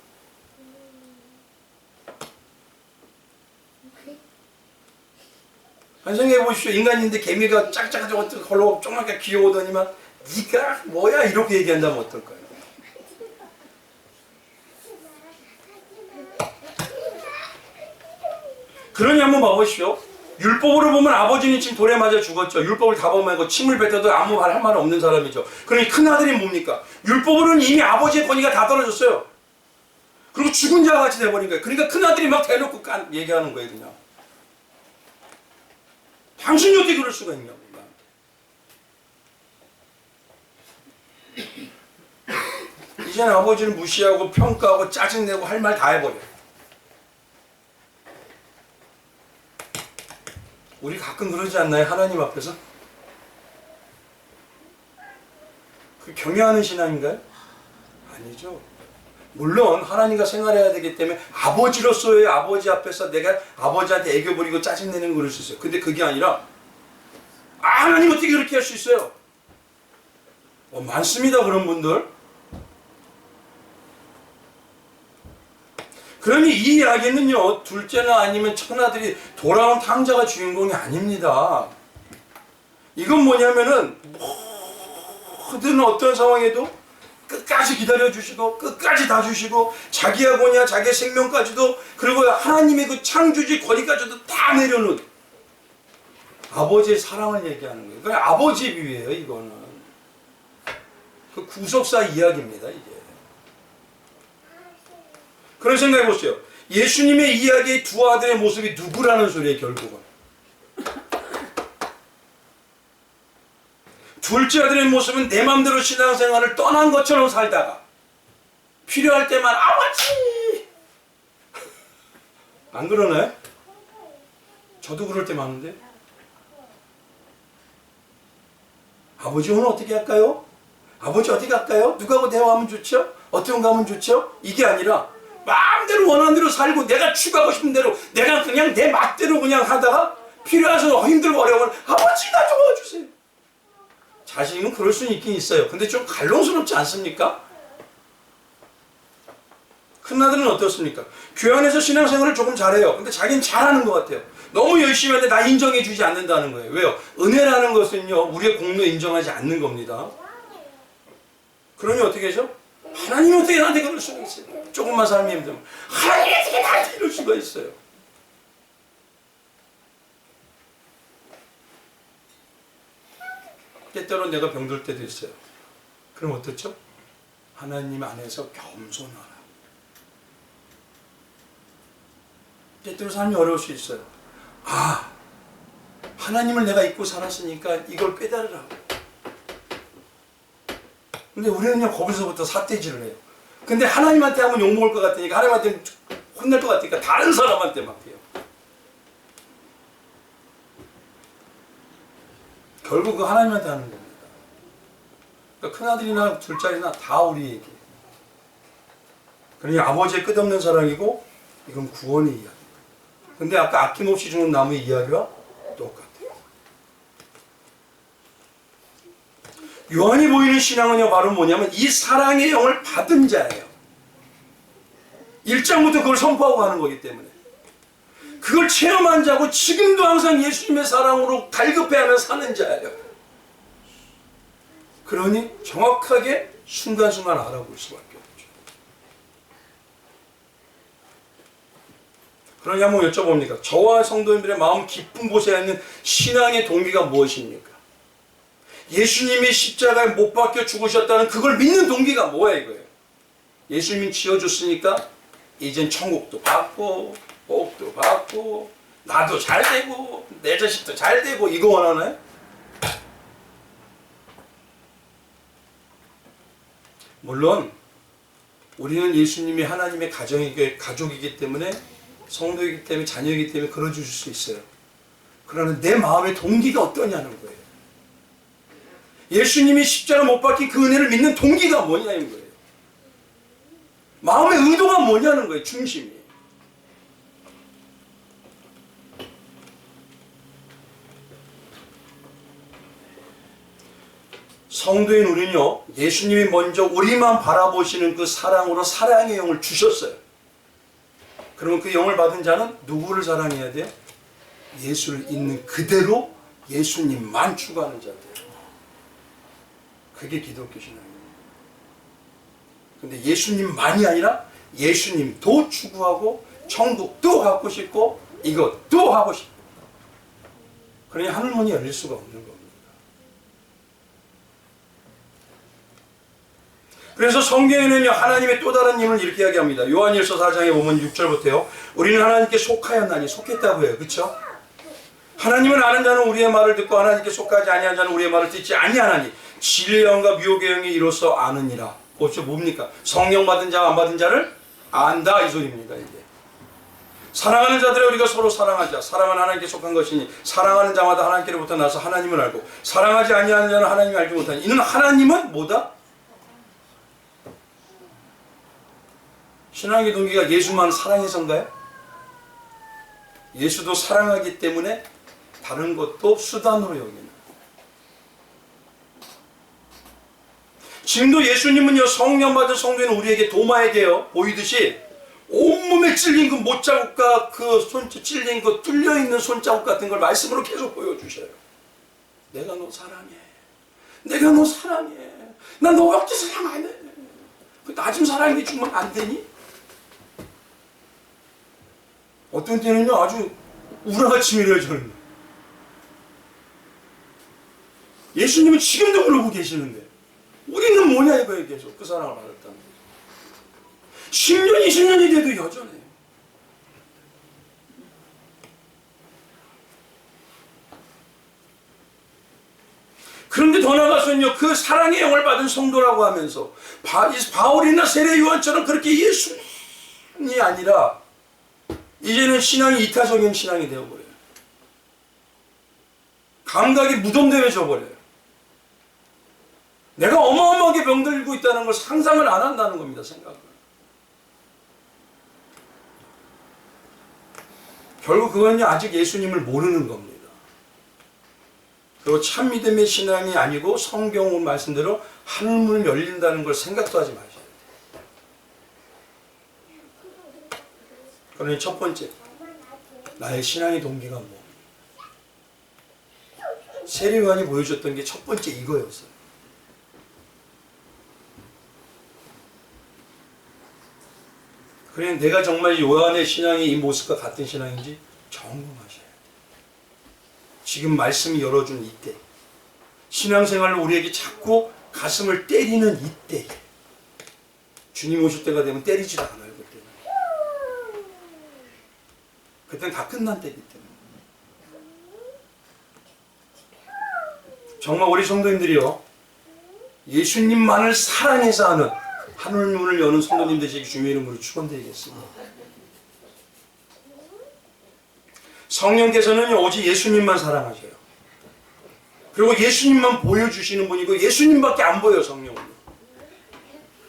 생각해 보십시오. 인간인데 개미가 짝짝하고 걸로 조그맣게 귀여우더니만 네가 뭐야 이렇게 얘기한다면 어떨까요? 그러니 한번 봐보십시오. 율법으로 보면 아버지는 지금 돌에 맞아 죽었죠. 율법을 다 범하고 침을 뱉어도 아무 할 말 없는 사람이죠. 그러니 큰아들이 뭡니까? 율법으로는 이미 아버지의 권위가 다 떨어졌어요. 그리고 죽은 자와 같이 돼버린 거예요. 그러니까 큰아들이 막 대놓고 얘기하는 거예요. 그냥 당신이 어떻게 그럴 수가 있냐고. 이제는 아버지를 무시하고 평가하고 짜증내고 할 말 다 해버려요. 우리 가끔 그러지 않나요? 하나님 앞에서? 그 경외하는 신앙인가요? 아니죠. 물론 하나님과 생활해야 되기 때문에 아버지로서의 아버지 앞에서 내가 아버지한테 애교 부리고 짜증내는 그럴 수 있어요. 근데 그게 아니라 하나님 어떻게 그렇게 할 수 있어요? 많습니다. 그런 분들. 그러니 이 이야기는요 둘째나 아니면 첫아들이 돌아온 탕자가 주인공이 아닙니다. 이건 뭐냐면은 모든 어떤 상황에도 끝까지 기다려주시고 끝까지 다 주시고 자기하고냐 자기의 생명까지도 그리고 하나님의 그 창조주의 권위까지도 다 내려놓은 아버지의 사랑을 얘기하는 거예요. 그러니까 아버지의 비유예요. 이거는 그 구속사 이야기입니다. 이게. 그런 생각해 보세요. 예수님의 이야기의 두 아들의 모습이 누구라는 소리예요. 결국은 둘째 아들의 모습은 내 맘대로 신앙생활을 떠난 것처럼 살다가 필요할 때만 아버지 안 그러나요? 저도 그럴 때 많은데. 아버지 오늘 어떻게 할까요? 아버지 어디 갈까요? 누구하고 대화하면 좋죠? 어떻게 가면 좋죠? 이게 아니라 마음대로 원하는 대로 살고 내가 추구하고 싶은 대로 내가 그냥 내 맛대로 그냥 하다가 필요해서 힘들고 어려우면 아버지 나 도와주세요. 자식은 그럴 수는 있긴 있어요. 근데 좀 갈롱스럽지 않습니까? 큰아들은 어떻습니까? 교회 안에서 신앙생활을 조금 잘해요. 근데 자기는 잘하는 것 같아요. 너무 열심히 하는데 나 인정해 주지 않는다는 거예요. 왜요? 은혜라는 것은요 우리의 공로 인정하지 않는 겁니다. 그러니 어떻게 하죠? 하나님이 어떻게 나한테 그럴 수가 있어요? 조금만 삶이 힘들면 하나님이 어떻게 나한테 이럴 수가 있어요? 때때로 내가 병들 때도 있어요. 그럼 어떻죠? 하나님 안에서 겸손하라. 때때로 삶이 어려울 수 있어요. 아, 하나님을 내가 잊고 살았으니까 이걸 깨달으라고. 근데 우리는 그냥 거기서부터 삿대질을 해요. 근데 하나님한테 하면 욕먹을 것 같으니까, 하나님한테 혼낼 것 같으니까 다른 사람한테 막 해요. 결국 그 하나님한테 하는 겁니다. 그러니까 큰아들이나 둘째나 다 우리에게. 그러니 아버지의 끝없는 사랑이고, 이건 구원의 이야기. 근데 아까 아낌없이 주는 나무의 이야기와 똑같아요. 요한이 보이는 신앙은요, 바로 뭐냐면 이 사랑의 영을 받은 자예요. 1장부터 그걸 선포하고 가는 거기 때문에. 그걸 체험한 자고 지금도 항상 예수님의 사랑으로 갈급해하며 사는 자예요. 그러니 정확하게 순간순간 알아볼 수밖에 없죠. 그러니 한번 여쭤봅니까? 저와 성도님들의 마음 깊은 곳에 있는 신앙의 동기가 무엇입니까? 예수님이 십자가에 못 박혀 죽으셨다는 그걸 믿는 동기가 뭐야 이거예요? 예수님이 지어줬으니까 이젠 천국도 받고 복도 받고 나도 잘 되고 내 자식도 잘 되고 이거 원하나요? 물론 우리는 예수님이 하나님의 가족이기 때문에 성도이기 때문에 자녀이기 때문에 그러주실 수 있어요. 그러나 내 마음의 동기가 어떠냐는 거예요. 예수님이 십자가 못 박힌 그 은혜를 믿는 동기가 뭐냐는 거예요. 마음의 의도가 뭐냐는 거예요. 중심이. 성도인 우리는요, 예수님이 먼저 우리만 바라보시는 그 사랑으로 사랑의 영을 주셨어요. 그러면 그 영을 받은 자는 누구를 사랑해야 돼요? 예수를 있는 그대로 예수님만 추구하는 자들. 그게 기독교 신앙입니다. 근데 예수님만이 아니라 예수님도 추구하고 천국도 갖고 싶고 이것도 하고 싶고. 그러니 하늘문이 열릴 수가 없는 겁니다. 그래서 성경에는요, 하나님의 또 다른 힘을 이렇게 이야기합니다. 요한일서 4장에 보면 6절부터요. 우리는 하나님께 속하였나니, 속했다고 해요. 그렇죠? 하나님을 아는 자는 우리의 말을 듣고 하나님께 속하지 아니한 자는 우리의 말을 듣지 아니하나니 진리의 영과 미혹의 영이 이로써 아느니라. 그것이 뭡니까? 성령 받은 자와 안 받은 자를 안다 이 소리입니다. 이게. 사랑하는 자들을 우리가 서로 사랑하자. 사랑은 하나님께 속한 것이니 사랑하는 자마다 하나님께로부터 나서 하나님을 알고 사랑하지 아니하는 자는 하나님을 알지 못하니 이는 하나님은 뭐다? 신앙의 동기가 예수만 사랑해서인가요? 예수도 사랑하기 때문에 다른 것도 수단으로 여기는. 지금도 예수님은요, 성령 받은 성도인 우리에게 도마에게요, 보이듯이 온몸에 찔린 그 못자국과 그 찔린 그 뚫려있는 손자국 같은 걸 말씀으로 계속 보여주셔요. 내가 너 사랑해. 내가 너 사랑해. 나 너밖에 사랑 안 해. 나 좀 사랑해 주면 안 되니? 어떤 때는요, 아주 우라가침이래요, 저는. 예수님은 지금도 그러고 계시는데, 우리는 뭐냐 이거예요, 계속. 그 사랑을 받았다는 거예요. 10년, 20년이 돼도 여전해요. 그런데 더 나아가서는요, 그 사랑의 영을 받은 성도라고 하면서, 바울이나 세례 요한처럼 그렇게 예수님이 아니라, 이제는 신앙이 이타적인 신앙이 되어버려요. 감각이 무덤되어져 버려요. 내가 어마어마하게 병들고 있다는 걸 상상을 안 한다는 겁니다. 생각을. 결국 그건요, 아직 예수님을 모르는 겁니다. 그리고 참 믿음의 신앙이 아니고 성경 말씀대로 하늘문을 열린다는 걸 생각도 하지 마셔야 돼요. 그러니 첫 번째, 나의 신앙의 동기가 뭐? 세례 요한이 보여줬던 게 첫 번째 이거였어요. 그러니 내가 정말 요한의 신앙이 이 모습과 같은 신앙인지 점검하셔야 돼요. 지금 말씀이 열어준 이때, 신앙생활로 우리에게 자꾸 가슴을 때리는 이때, 주님 오실 때가 되면 때리지도 않아요. 그때는 다 끝난 때이기 때문에. 정말 우리 성도님들이요, 예수님만을 사랑해서 하는 하늘 문을 여는 성도님 되시기 주님의 이름으로 축원드리겠습니다. 성령께서는요, 오직 예수님만 사랑하셔요. 그리고 예수님만 보여주시는 분이고 예수님밖에 안 보여요, 성령은.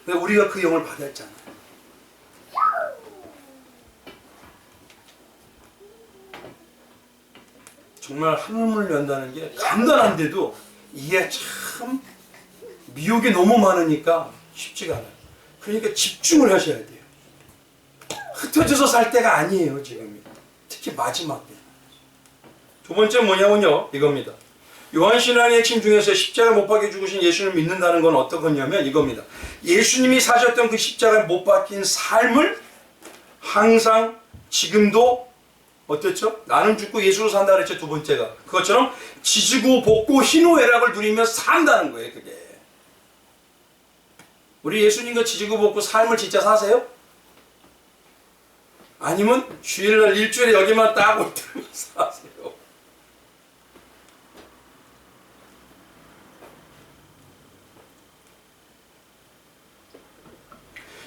근데 우리가 그 영을 받았잖아요. 정말 하늘문을 연다는 게 간단한데도 이게 참 미혹이 너무 많으니까 쉽지가 않아요. 그러니까 집중을 하셔야 돼요. 흩어져서 살 때가 아니에요, 지금이. 특히 마지막 때. 두 번째 뭐냐면요, 이겁니다. 요한신앙의 핵심 중에서 십자가에 못 박혀 죽으신 예수님을 믿는다는 건 어떤 거냐면 이겁니다. 예수님이 사셨던 그 십자가에 못 박힌 삶을 항상 지금도 어땠죠? 나는 죽고 예수로 산다 그랬죠, 두 번째가. 그것처럼 지지고 볶고 희노애락을 누리며 산다는 거예요, 그게. 우리 예수님과 지지고 볶고 삶을 진짜 사세요? 아니면 주일날 일주일에 여기만 딱 올 때만 사세요?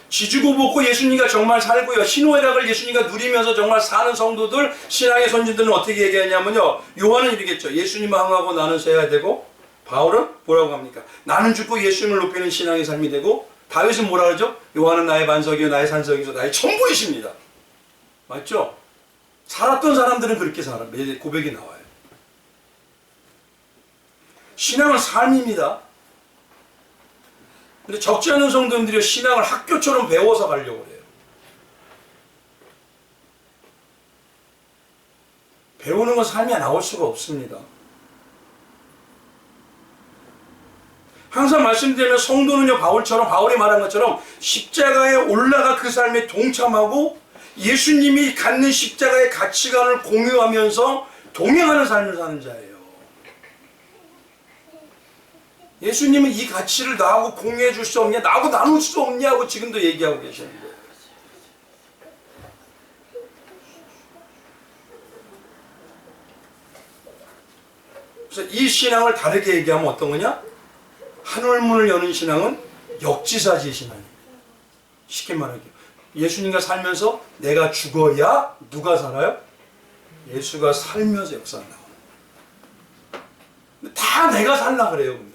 지지고 볶고 예수님과 정말 살고요, 희노애락을 예수님과 누리면서 정말 사는 성도들, 신앙의 선진들은 어떻게 얘기하냐면요, 요한은 이러겠죠. 예수님 항하고 나는 서야 되고, 바울은 뭐라고 합니까? 나는 죽고 예수님을 높이는 신앙의 삶이 되고, 다윗은 뭐라 그러죠? 요한은 나의 반석이요 나의 산석이요 나의 전부이십니다. 맞죠? 살았던 사람들은 그렇게 살아. 고백이 나와요. 신앙은 삶입니다. 근데 적지 않은 성도님들이 신앙을 학교처럼 배워서 가려고 해요. 배우는 건 삶이 나올 수가 없습니다. 항상 말씀드리면 성도는요, 바울이 말한 것처럼 십자가에 올라가 그 삶에 동참하고 예수님이 갖는 십자가의 가치관을 공유하면서 동행하는 삶을 사는 자예요. 예수님은 이 가치를 나하고 공유해 줄 수 없냐, 나하고 나눌 수 없냐고 지금도 얘기하고 계시는 거예요. 그래서 이 신앙을 다르게 얘기하면 어떤 거냐? 하늘문을 여는 신앙은 역지사지의 신앙이에요. 쉽게 말하기요. 예수님과 살면서 내가 죽어야 누가 살아요? 예수가 살면서 역사가 나와요. 다 내가 살라 그래요, 근데.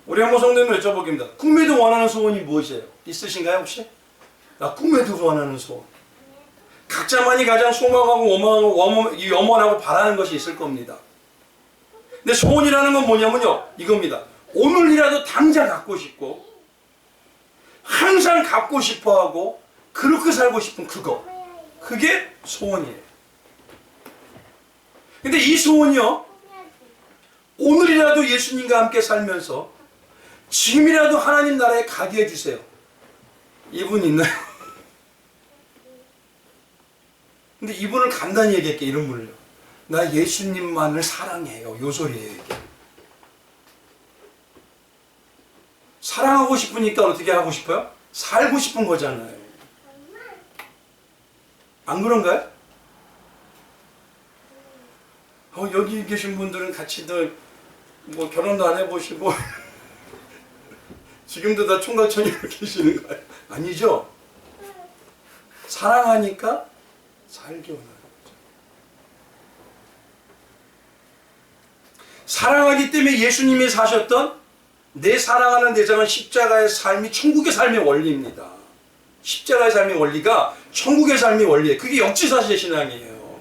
우리 한번 성도님을 여쭤보겠습니다. 꿈에도 원하는 소원이 무엇이에요? 있으신가요, 혹시? 나 꿈에도 원하는 소원. 각자만이 가장 소망하고 염원하고 바라는 것이 있을 겁니다. 근데 소원이라는 건 뭐냐면요, 이겁니다. 오늘이라도 당장 갖고 싶고, 항상 갖고 싶어 하고, 그렇게 살고 싶은 그거. 그게 소원이에요. 근데 이 소원이요, 오늘이라도 예수님과 함께 살면서, 지금이라도 하나님 나라에 가게 해주세요. 이분 있나요? 근데 이분을 간단히 얘기할게, 이런 분을요. 나 예수님만을 사랑해요. 요 소리예요, 이게. 사랑하고 싶으니까 어떻게 하고 싶어요? 살고 싶은 거잖아요. 안 그런가요? 여기 계신 분들은 같이들 뭐 결혼도 안 해보시고 지금도 다 총각처녀로 계시는 거예요? 아니죠? 사랑하니까 살기 원하는 거죠. 사랑하기 때문에 예수님이 사셨던 내 사랑하는 대상은 십자가의 삶이 천국의 삶의 원리입니다. 십자가의 삶의 원리가 천국의 삶의 원리예요. 그게 역지사지의 신앙이에요.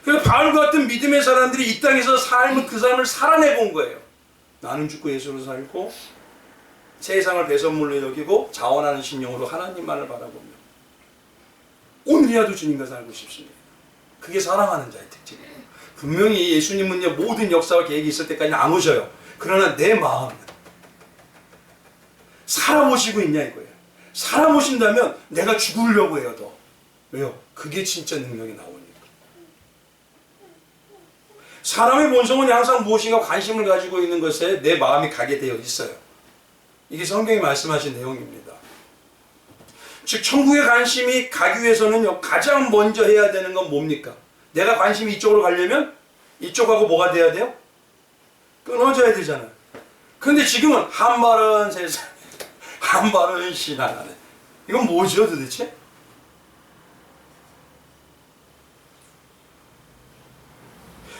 그래서 바울 같은 믿음의 사람들이 이 땅에서 그 삶을 살아내본 거예요. 나는 죽고 예수로 살고 세상을 배선물로 여기고 자원하는 심령으로 하나님만을 바라보며 오늘이라도 주님과 살고 싶습니다. 그게 사랑하는 자의 특징이에요. 분명히 예수님은요, 모든 역사와 계획이 있을 때까지는 안 오셔요. 그러나 내 마음은 살아보시고 있냐 이거예요. 살아보신다면 내가 죽으려고 해요, 더. 왜요? 그게 진짜 능력이 나오니까. 사람의 본성은 항상 무엇인가 관심을 가지고 있는 것에 내 마음이 가게 되어 있어요. 이게 성경이 말씀하신 내용입니다. 즉 천국에 관심이 가기 위해서는요, 가장 먼저 해야 되는 건 뭡니까? 내가 관심이 이쪽으로 가려면 이쪽하고 뭐가 돼야 돼요? 끊어져야 되잖아요. 그런데 지금은 한 발은 세상에, 한 발은 신앙 안에. 이건 뭐죠 도대체?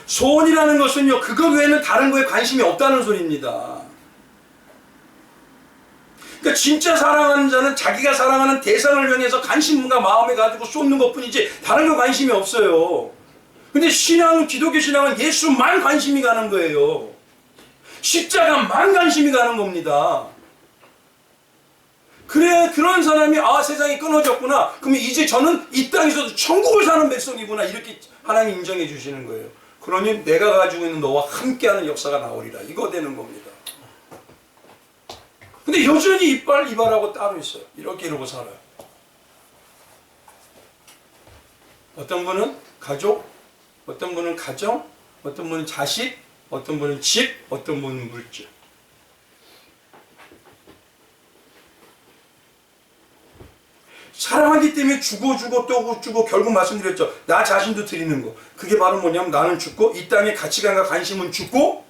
소원이라는 것은요, 그것 외에는 다른 거에 관심이 없다는 소리입니다. 그러니까 진짜 사랑하는 자는 자기가 사랑하는 대상을 향해서 관심과 마음에 가지고 쏟는 것뿐이지 다른 거 관심이 없어요. 근데 신앙은, 기독교 신앙은 예수만 관심이 가는 거예요. 십자가만 관심이 가는 겁니다. 그래, 그런 사람이 세상이 끊어졌구나. 그러면 이제 저는 이 땅에서도 천국을 사는 백성이구나. 이렇게 하나님 인정해 주시는 거예요. 그러니 내가 가지고 있는 너와 함께하는 역사가 나오리라. 이거 되는 겁니다. 근데 여전히 이발하고 따로 있어요. 이렇게 이러고 살아요. 어떤 분은 가족, 어떤 분은 가정, 어떤 분은 자식, 어떤 분은 집, 어떤 분은 물질. 사랑하기 때문에 주고 또 주고, 결국 말씀드렸죠. 나 자신도 드리는 거. 그게 바로 뭐냐면 나는 죽고 이 땅의 가치관과 관심은 죽고,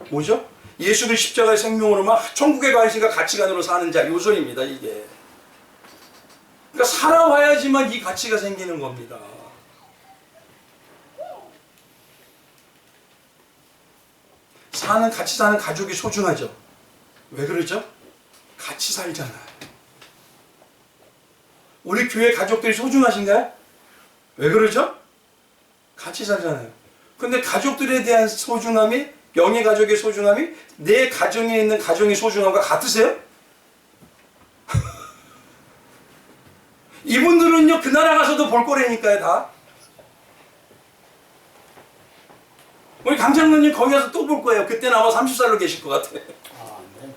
뭐죠? 예수를 십자가의 생명으로만 천국의 관심과 가치관으로 사는 자, 요 소리입니다 이게. 그러니까 살아와야지만 이 가치가 생기는 겁니다. 같이 사는 가족이 소중하죠. 왜 그러죠? 같이 살잖아요. 우리 교회 가족들이 소중하신가요? 왜 그러죠? 같이 살잖아요. 근데 가족들에 대한 소중함이, 영의 가족의 소중함이 내 가정에 있는 가정의 소중함과 같으세요? 이분들은요, 그 나라 가서도 볼 거라니까요, 다. 우리 강장로님 거기 가서 또 볼 거예요. 그때는 아마 30살로 계실 것 같아요. 네.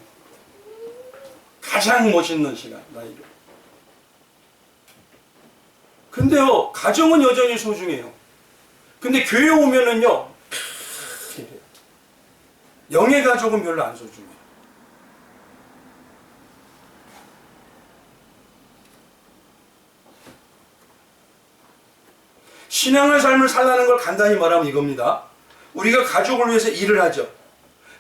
가장 멋있는 시간, 나이로. 근데요, 가정은 여전히 소중해요. 근데 교회 오면은요, 영의 가족은 별로 안 소중해요. 신앙의 삶을 살라는 걸 간단히 말하면 이겁니다. 우리가 가족을 위해서 일을 하죠.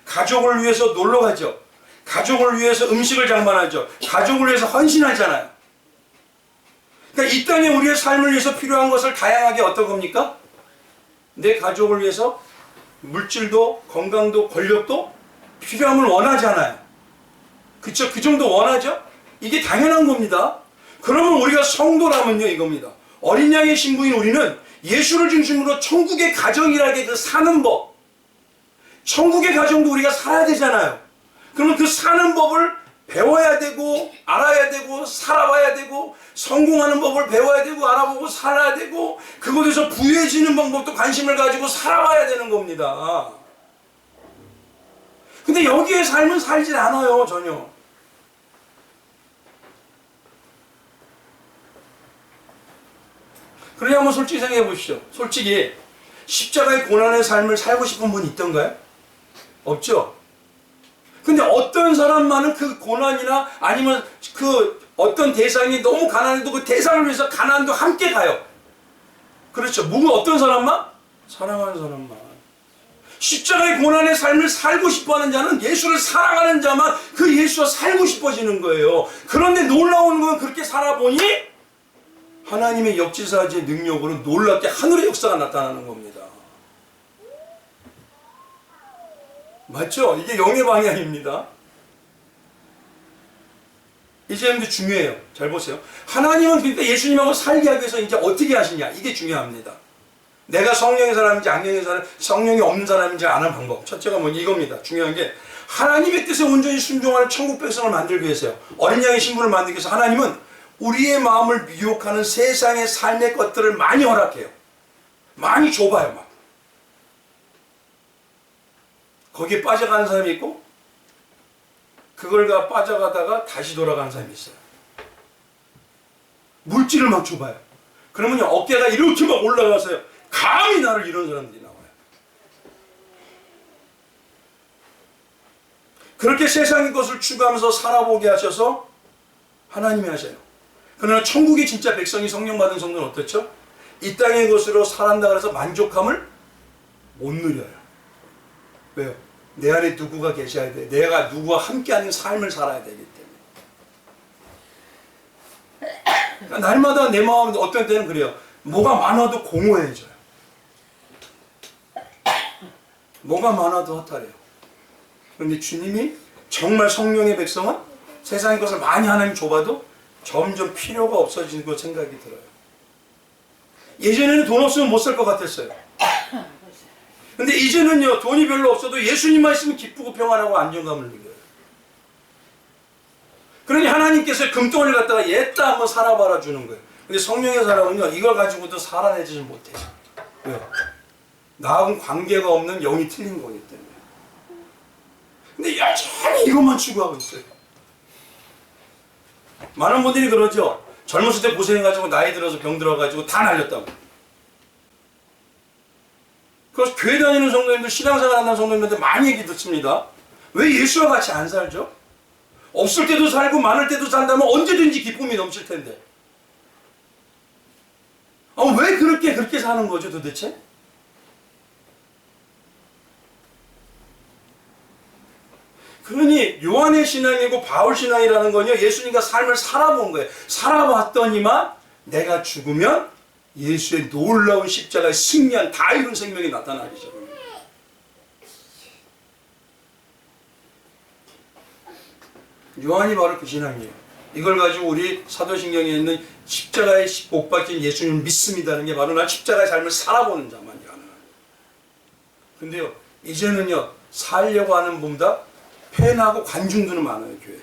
가족을 위해서 놀러 가죠. 가족을 위해서 음식을 장만하죠. 가족을 위해서 헌신하잖아요. 그러니까 이 땅에 우리의 삶을 위해서 필요한 것을 다양하게 어떤 겁니까? 내 가족을 위해서 물질도, 건강도, 권력도 필요함을 원하잖아요. 그쵸? 그 정도 원하죠? 이게 당연한 겁니다. 그러면 우리가 성도라면요, 이겁니다. 어린 양의 신부인 우리는 예수를 중심으로 천국의 가정이라게 그 사는 법, 천국의 가정도 우리가 살아야 되잖아요. 그러면 그 사는 법을 배워야 되고, 알아야 되고, 살아봐야 되고, 성공하는 법을 배워야 되고, 알아보고 살아야 되고, 그곳에서 부유해지는 방법도 관심을 가지고 살아봐야 되는 겁니다. 근데 여기에 삶은 살질 않아요, 전혀. 그러니 한번 솔직히 생각해 보시죠. 솔직히 십자가의 고난의 삶을 살고 싶은 분 있던가요? 없죠? 근데 어떤 사람만은 그 고난이나 아니면 그 어떤 대상이 너무 가난해도 그 대상을 위해서 가난도 함께 가요. 그렇죠. 어떤 사람만? 사랑하는 사람만. 십자가의 고난의 삶을 살고 싶어하는 자는 예수를 사랑하는 자만 그 예수와 살고 싶어지는 거예요. 그런데 놀라운 건 그렇게 살아보니 하나님의 역지사지의 능력으로 놀랍게 하늘의 역사가 나타나는 겁니다. 맞죠? 이게 영의 방향입니다. 이제 근데 중요해요. 잘 보세요. 하나님은 그러니까 예수님하고 살게 하기 위해서 이제 어떻게 하시냐. 이게 중요합니다. 내가 성령의 사람인지 악령의 사람, 성령이 없는 사람인지 아는 방법. 첫째가 뭐냐 이겁니다. 중요한 게 하나님의 뜻에 온전히 순종하는 천국 백성을 만들기 위해서요. 어린 양의 신분을 만들기 위해서 하나님은 우리의 마음을 미혹하는 세상의 삶의 것들을 많이 허락해요. 많이 좁아요, 막. 거기에 빠져가는 사람이 있고, 그걸 빠져가다가 다시 돌아가는 사람이 있어요. 물질을 막 좁아요. 그러면 어깨가 이렇게 막 올라가서요. 감히 나를 이런 사람들이 나와요. 그렇게 세상의 것을 추구하면서 살아보게 하셔서 하나님이 하셔요. 그러나 천국의 진짜 백성이 성령 받은 성도는 어떻죠? 이 땅의 것으로 살았다 그래서 만족함을 못 누려요. 왜요? 내 안에 누구가 계셔야 돼. 내가 누구와 함께하는 삶을 살아야 되기 때문에. 그러니까 날마다 내 마음은 어떤 때는 그래요. 뭐가 많아도 공허해져요. 뭐가 많아도 허탈해요. 그런데 주님이 정말 성령의 백성은 세상의 것을 많이 하나님 줘봐도 점점 필요가 없어지는 것 생각이 들어요. 예전에는 돈 없으면 못 살 것 같았어요. 근데 이제는요, 돈이 별로 없어도 예수님만 있으면 기쁘고 평안하고 안정감을 느껴요. 그러니 하나님께서 금덩어리를 갖다가 얘다 한번 살아봐라 주는 거예요. 근데 성령의 사람은요, 이걸 가지고도 살아내지 못해요. 왜요? 나하고는 관계가 없는 영이 틀린 거기 때문에. 근데 여전히 이것만 추구하고 있어요. 많은 분들이 그러죠. 젊었을 때 고생해가지고 나이 들어서 병 들어가지고 다 날렸다고. 그래서 교회 다니는 성도님들, 신앙생활 하는 성도님들한테 많이 얘기 듣습니다. 왜 예수와 같이 안 살죠? 없을 때도 살고 많을 때도 산다면 언제든지 기쁨이 넘칠 텐데. 왜 그렇게 사는 거죠 도대체? 그러니 요한의 신앙이고 바울 신앙이라는 건요, 예수님과 삶을 살아본 거예요. 살아봤더니만 내가 죽으면 예수의 놀라운 십자가의 승리한 다 이룬 생명이 나타나기 시작합니다. 요한이 바로 그 신앙이에요. 이걸 가지고 우리 사도신경에 있는 십자가에 못 박힌 예수님을 믿습니다는 게 바로 난 십자가의 삶을 살아보는 자만이 가능해요. 근데요, 이제는요, 살려고 하는 분보다 팬하고 관중들은 많아요, 교회.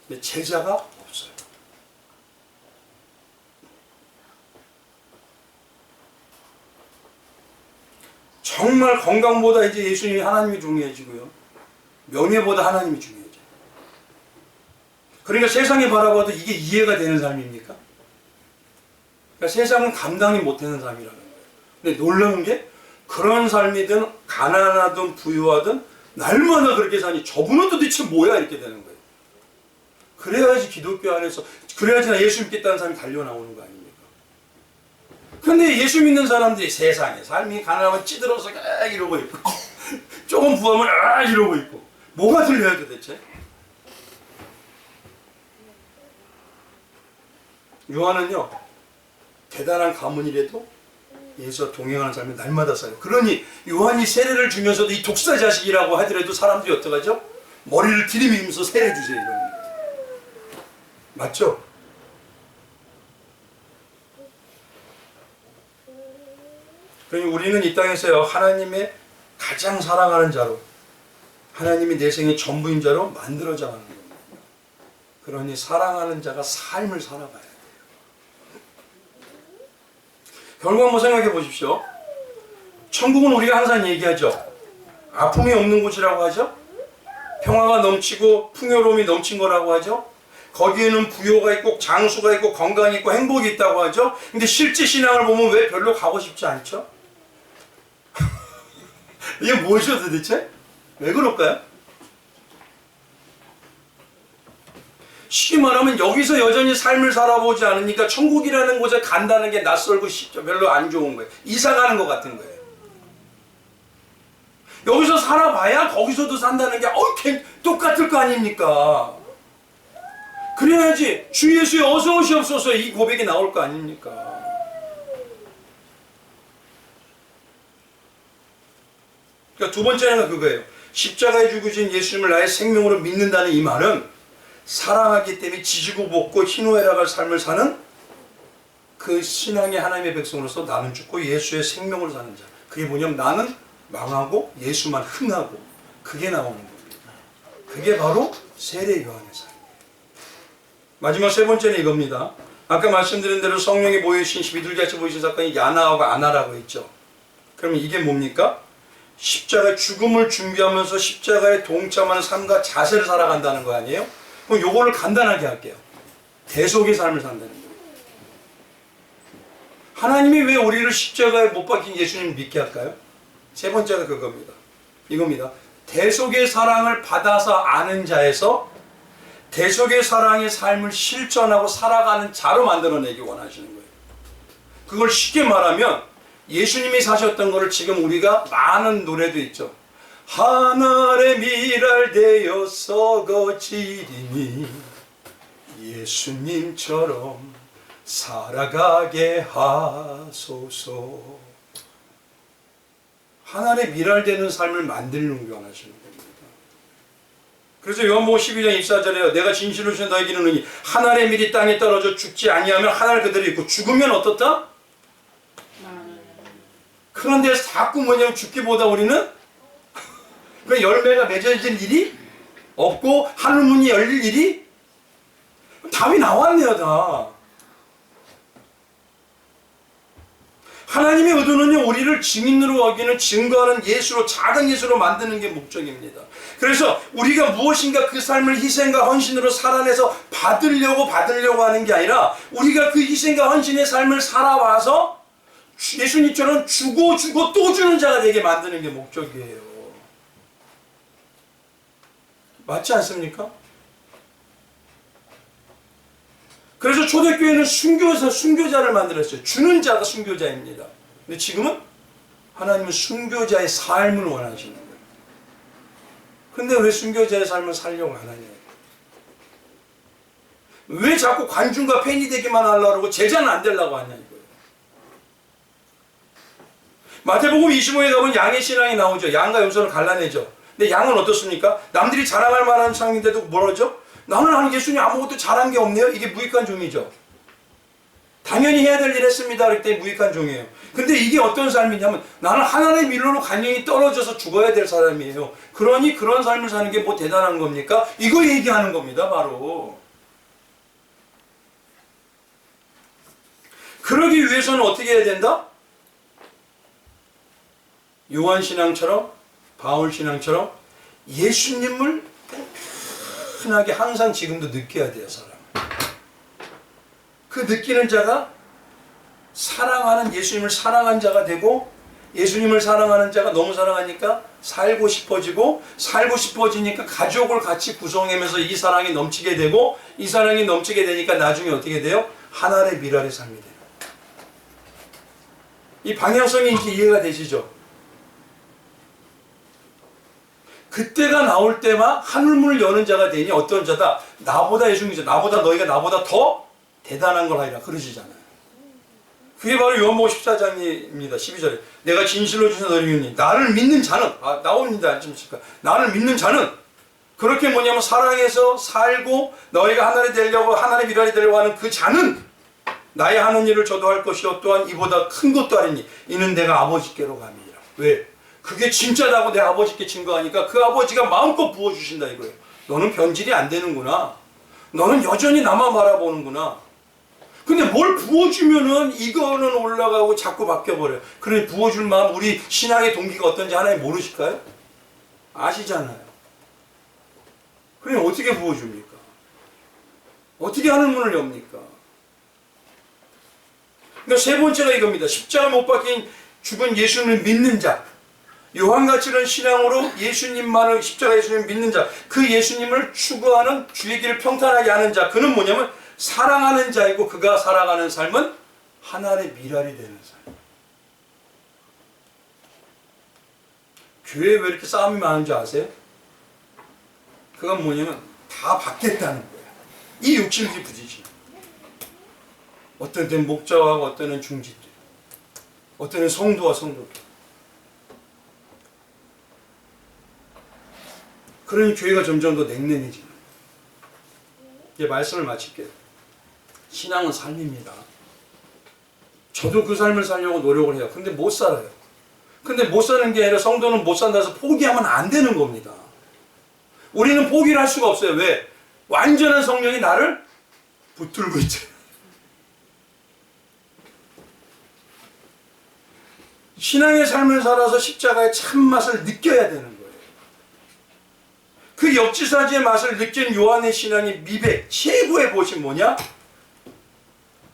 근데 제자가 없어요. 정말 건강보다 이제 예수님이 하나님이 중요해지고요. 명예보다 하나님이 중요해져요. 그러니까 세상에 바라봐도 이게 이해가 되는 삶입니까? 그러니까 세상은 감당이 못하는 삶이라는 거예요. 근데 놀라운 게 그런 삶이든 가난하든 부유하든 날마다 그렇게 사니 저분은 도대체 뭐야 이렇게 되는 거예요. 그래야지 기독교 안에서 그래야지 나 예수 믿겠다는 사람이 달려나오는 거 아닙니까? 근데 예수 믿는 사람들이 세상에 삶이 가난하면 찌들어서 이러고 있고 조금 부하면 이러고 있고 뭐가 들려요 도대체? 요한은요 대단한 가문이라도 예수와 동행하는 삶을 날마다 살아요. 그러니 요한이 세례를 주면서도 이 독사 자식이라고 하더라도 사람들이 어떡하죠? 머리를 들이밀면서 세례 주세요 이럽니다. 맞죠? 그러니 우리는 이 땅에서요 하나님의 가장 사랑하는 자로 하나님이 내 생의 전부인 자로 만들어져 가는 겁니다. 그러니 사랑하는 자가 삶을 살아가야 돼요. 결국 한번 생각해 보십시오. 천국은 우리가 항상 얘기하죠. 아픔이 없는 곳이라고 하죠. 평화가 넘치고 풍요로움이 넘친 거라고 하죠. 거기에는 부요가 있고 장수가 있고 건강이 있고 행복이 있다고 하죠. 근데 실제 신앙을 보면 왜 별로 가고 싶지 않죠? 이게 뭐죠 도대체? 왜 그럴까요? 쉽게 말하면 여기서 여전히 삶을 살아보지 않으니까 천국이라는 곳에 간다는 게 낯설고 쉽죠. 별로 안 좋은 거예요. 이사 가는 것 같은 거예요. 여기서 살아봐야 거기서도 산다는 게 똑같을 거 아닙니까? 그래야지 주 예수의 어서 오시옵소서 이 고백이 나올 거 아닙니까? 그러니까 두 번째는 그거예요. 십자가에 죽으신 예수님을 나의 생명으로 믿는다는 이 말은 사랑하기 때문에 지지고 볶고 희노애락할 삶을 사는 그 신앙의 하나님의 백성으로서 나는 죽고 예수의 생명을 사는 자. 그게 뭐냐면 나는 망하고 예수만 흥하고 그게 나오는 겁니다. 그게 바로 세례 요한의 삶이에요. 마지막 세 번째는 이겁니다. 아까 말씀드린 대로 성령이 보이신 비둘기같이 보이신 사건이 야나하고 아나라고 했죠. 그러면 이게 뭡니까? 십자가의 죽음을 준비하면서 십자가에 동참하는 삶과 자세를 살아간다는 거 아니에요? 그럼 요거를 간단하게 할게요. 대속의 삶을 산다는 거예요. 하나님이 왜 우리를 십자가에 못 박힌 예수님을 믿게 할까요? 세 번째가 그겁니다. 이겁니다. 대속의 사랑을 받아서 아는 자에서 대속의 사랑의 삶을 실천하고 살아가는 자로 만들어내기 원하시는 거예요. 그걸 쉽게 말하면 예수님이 사셨던 거를 지금 우리가 많은 노래도 있죠. 하늘의 미랄되어서 거지리니 예수님처럼 살아가게 하소서. 하늘의 미랄되는 삶을 만들는 거 원하시는 겁니다. 그래서 요한복음 12장 24절에요. 내가 진실로 주신 너에게 이르노니 하늘의 밀이 땅에 떨어져 죽지 아니하면 하늘 그대로 있고 죽으면 어떻다? 그런 데서 자꾸 뭐냐면 죽기보다 우리는 그 열매가 맺어질 일이 없고 하늘문이 열릴 일이 답이 나왔네요. 다. 하나님의 의도는 우리를 증인으로 여기는 증거하는 예수로, 작은 예수로 만드는 게 목적입니다. 그래서 우리가 무엇인가 그 삶을 희생과 헌신으로 살아내서 받으려고 하는 게 아니라 우리가 그 희생과 헌신의 삶을 살아와서 예수님처럼 주고 또 주는 자가 되게 만드는 게 목적이에요. 맞지 않습니까? 그래서 초대교회는 순교자를 만들었어요. 주는 자가 순교자입니다. 근데 지금은 하나님은 순교자의 삶을 원하시는 거예요. 근데 왜 순교자의 삶을 살려고 하느냐? 왜 자꾸 관중과 팬이 되기만 하려고 하고 제자는 안 되려고 하냐 이거예요. 마태복음 25에 가면 양의 신앙이 나오죠. 양과 염소를 갈라내죠. 근데 양은 어떻습니까? 남들이 자랑할 만한 상인데도 뭐라죠? 나는 예수님 아무것도 잘한 게 없네요. 이게 무익한 종이죠. 당연히 해야 될 일 했습니다. 그럴 때 무익한 종이에요. 근데 이게 어떤 삶이냐면 나는 하나님의 밀로로 간연히 떨어져서 죽어야 될 사람이에요. 그러니 그런 삶을 사는 게 뭐 대단한 겁니까? 이거 얘기하는 겁니다. 바로. 그러기 위해서는 어떻게 해야 된다? 요한신앙처럼 바울신앙처럼 예수님을 흔하게 항상 지금도 느껴야 돼요. 사람. 그 느끼는 자가 사랑하는 예수님을 사랑한 자가 되고 예수님을 사랑하는 자가 너무 사랑하니까 살고 싶어지니까 가족을 같이 구성하면서 이 사랑이 넘치게 되고 이 사랑이 넘치게 되니까 나중에 어떻게 돼요? 하늘의 미랄의 삶이 돼요. 이 방향성이 이렇게 이해가 되시죠? 그때가 나올 때만 하늘문을 여는 자가 되니 어떤 자다? 나보다 예수님이죠. 너희가 나보다 더 대단한 걸 하리라 그러시잖아요. 그게 바로 요한복음 14장입니다. 12절에 내가 진실로 주신 너희를 믿으니 나를 믿는 자는 나옵니다. 아십니까? 나를 믿는 자는 그렇게 뭐냐면 사랑해서 살고 너희가 하나님의 미랄이 되려고 하는 그 자는 나의 하는 일을 저도 할 것이요 또한 이보다 큰 것도 하리니 이는 내가 아버지께로 감이니라. 왜? 그게 진짜라고 내 아버지께 증거하니까 그 아버지가 마음껏 부어주신다 이거예요. 너는 변질이 안 되는구나. 너는 여전히 나만 바라보는구나. 근데 뭘 부어주면은 이거는 올라가고 자꾸 바뀌어버려요. 그러니 부어줄 마음, 우리 신앙의 동기가 어떤지 하나님 모르실까요? 아시잖아요. 그러니 어떻게 부어줍니까? 어떻게 하늘문을 엽니까? 그러니까 세 번째가 이겁니다. 십자가 못 박힌 죽은 예수님을 믿는 자. 요한같이 이런 신앙으로 예수님만을 십자가 예수님을 믿는 자, 그 예수님을 추구하는 주의 길을 평탄하게 하는 자, 그는 뭐냐면 사랑하는 자이고 그가 살아가는 삶은 하나의 미랄이 되는 삶. 교회에 왜 이렇게 싸움이 많은 줄 아세요? 그건 뭐냐면 다 받겠다는 거예요. 이 욕심들이 부딪히는 거예요. 어떤 때는 목자와 어떤 때는 중직들, 어떤 때는 성도와 성도들. 그러니 교회가 점점 더 냉랭해지는 거예요. 이제 말씀을 마칠게요. 신앙은 삶입니다. 저도 그 삶을 살려고 노력을 해요. 근데 못 살아요. 근데 못 사는 게 아니라 성도는 못 산다 해서 포기하면 안 되는 겁니다. 우리는 포기를 할 수가 없어요. 왜? 완전한 성령이 나를 붙들고 있잖아요. 신앙의 삶을 살아서 십자가의 참맛을 느껴야 되는 거예요. 그 역지사지의 맛을 느낀 요한의 신앙이 미백, 최고의 보신 뭐냐?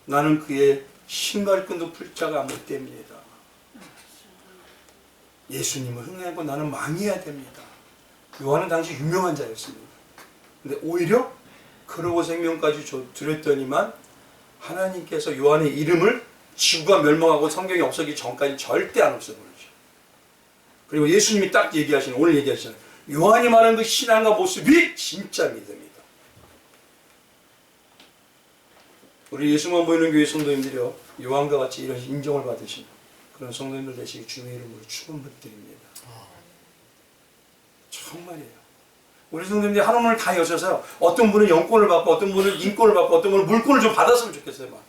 나는 그의 신발끈도 풀 자가 못 됩니다. 예수님을 흥하고 나는 망해야 됩니다. 요한은 당시 유명한 자였습니다. 근데 오히려 그러고 생명까지 드렸더니만 하나님께서 요한의 이름을 지구가 멸망하고 성경이 없어지기 전까지 절대 안 없애버리죠. 그리고 예수님이 딱 얘기하시는, 오늘 얘기하시는 요한이 말하는 그 신앙과 모습이 진짜 믿음이다. 우리 예수만 보이는 교회 성도님들이요, 요한과 같이 이런 인정을 받으신 그런 성도님들 되시기 주의 이름으로 축원드립니다. 정말이에요. 우리 성도님들이 하나님을 다 여셔서요, 어떤 분은 영권을 받고 어떤 분은 인권을 받고 어떤 분은 물권을 좀 받았으면 좋겠어요. 막.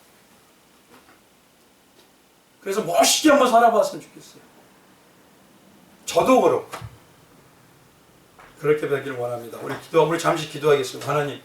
그래서 멋있게 한번 살아봤으면 좋겠어요. 저도 그렇고 그렇게 되기를 원합니다. 우리 잠시 기도하겠습니다. 하나님,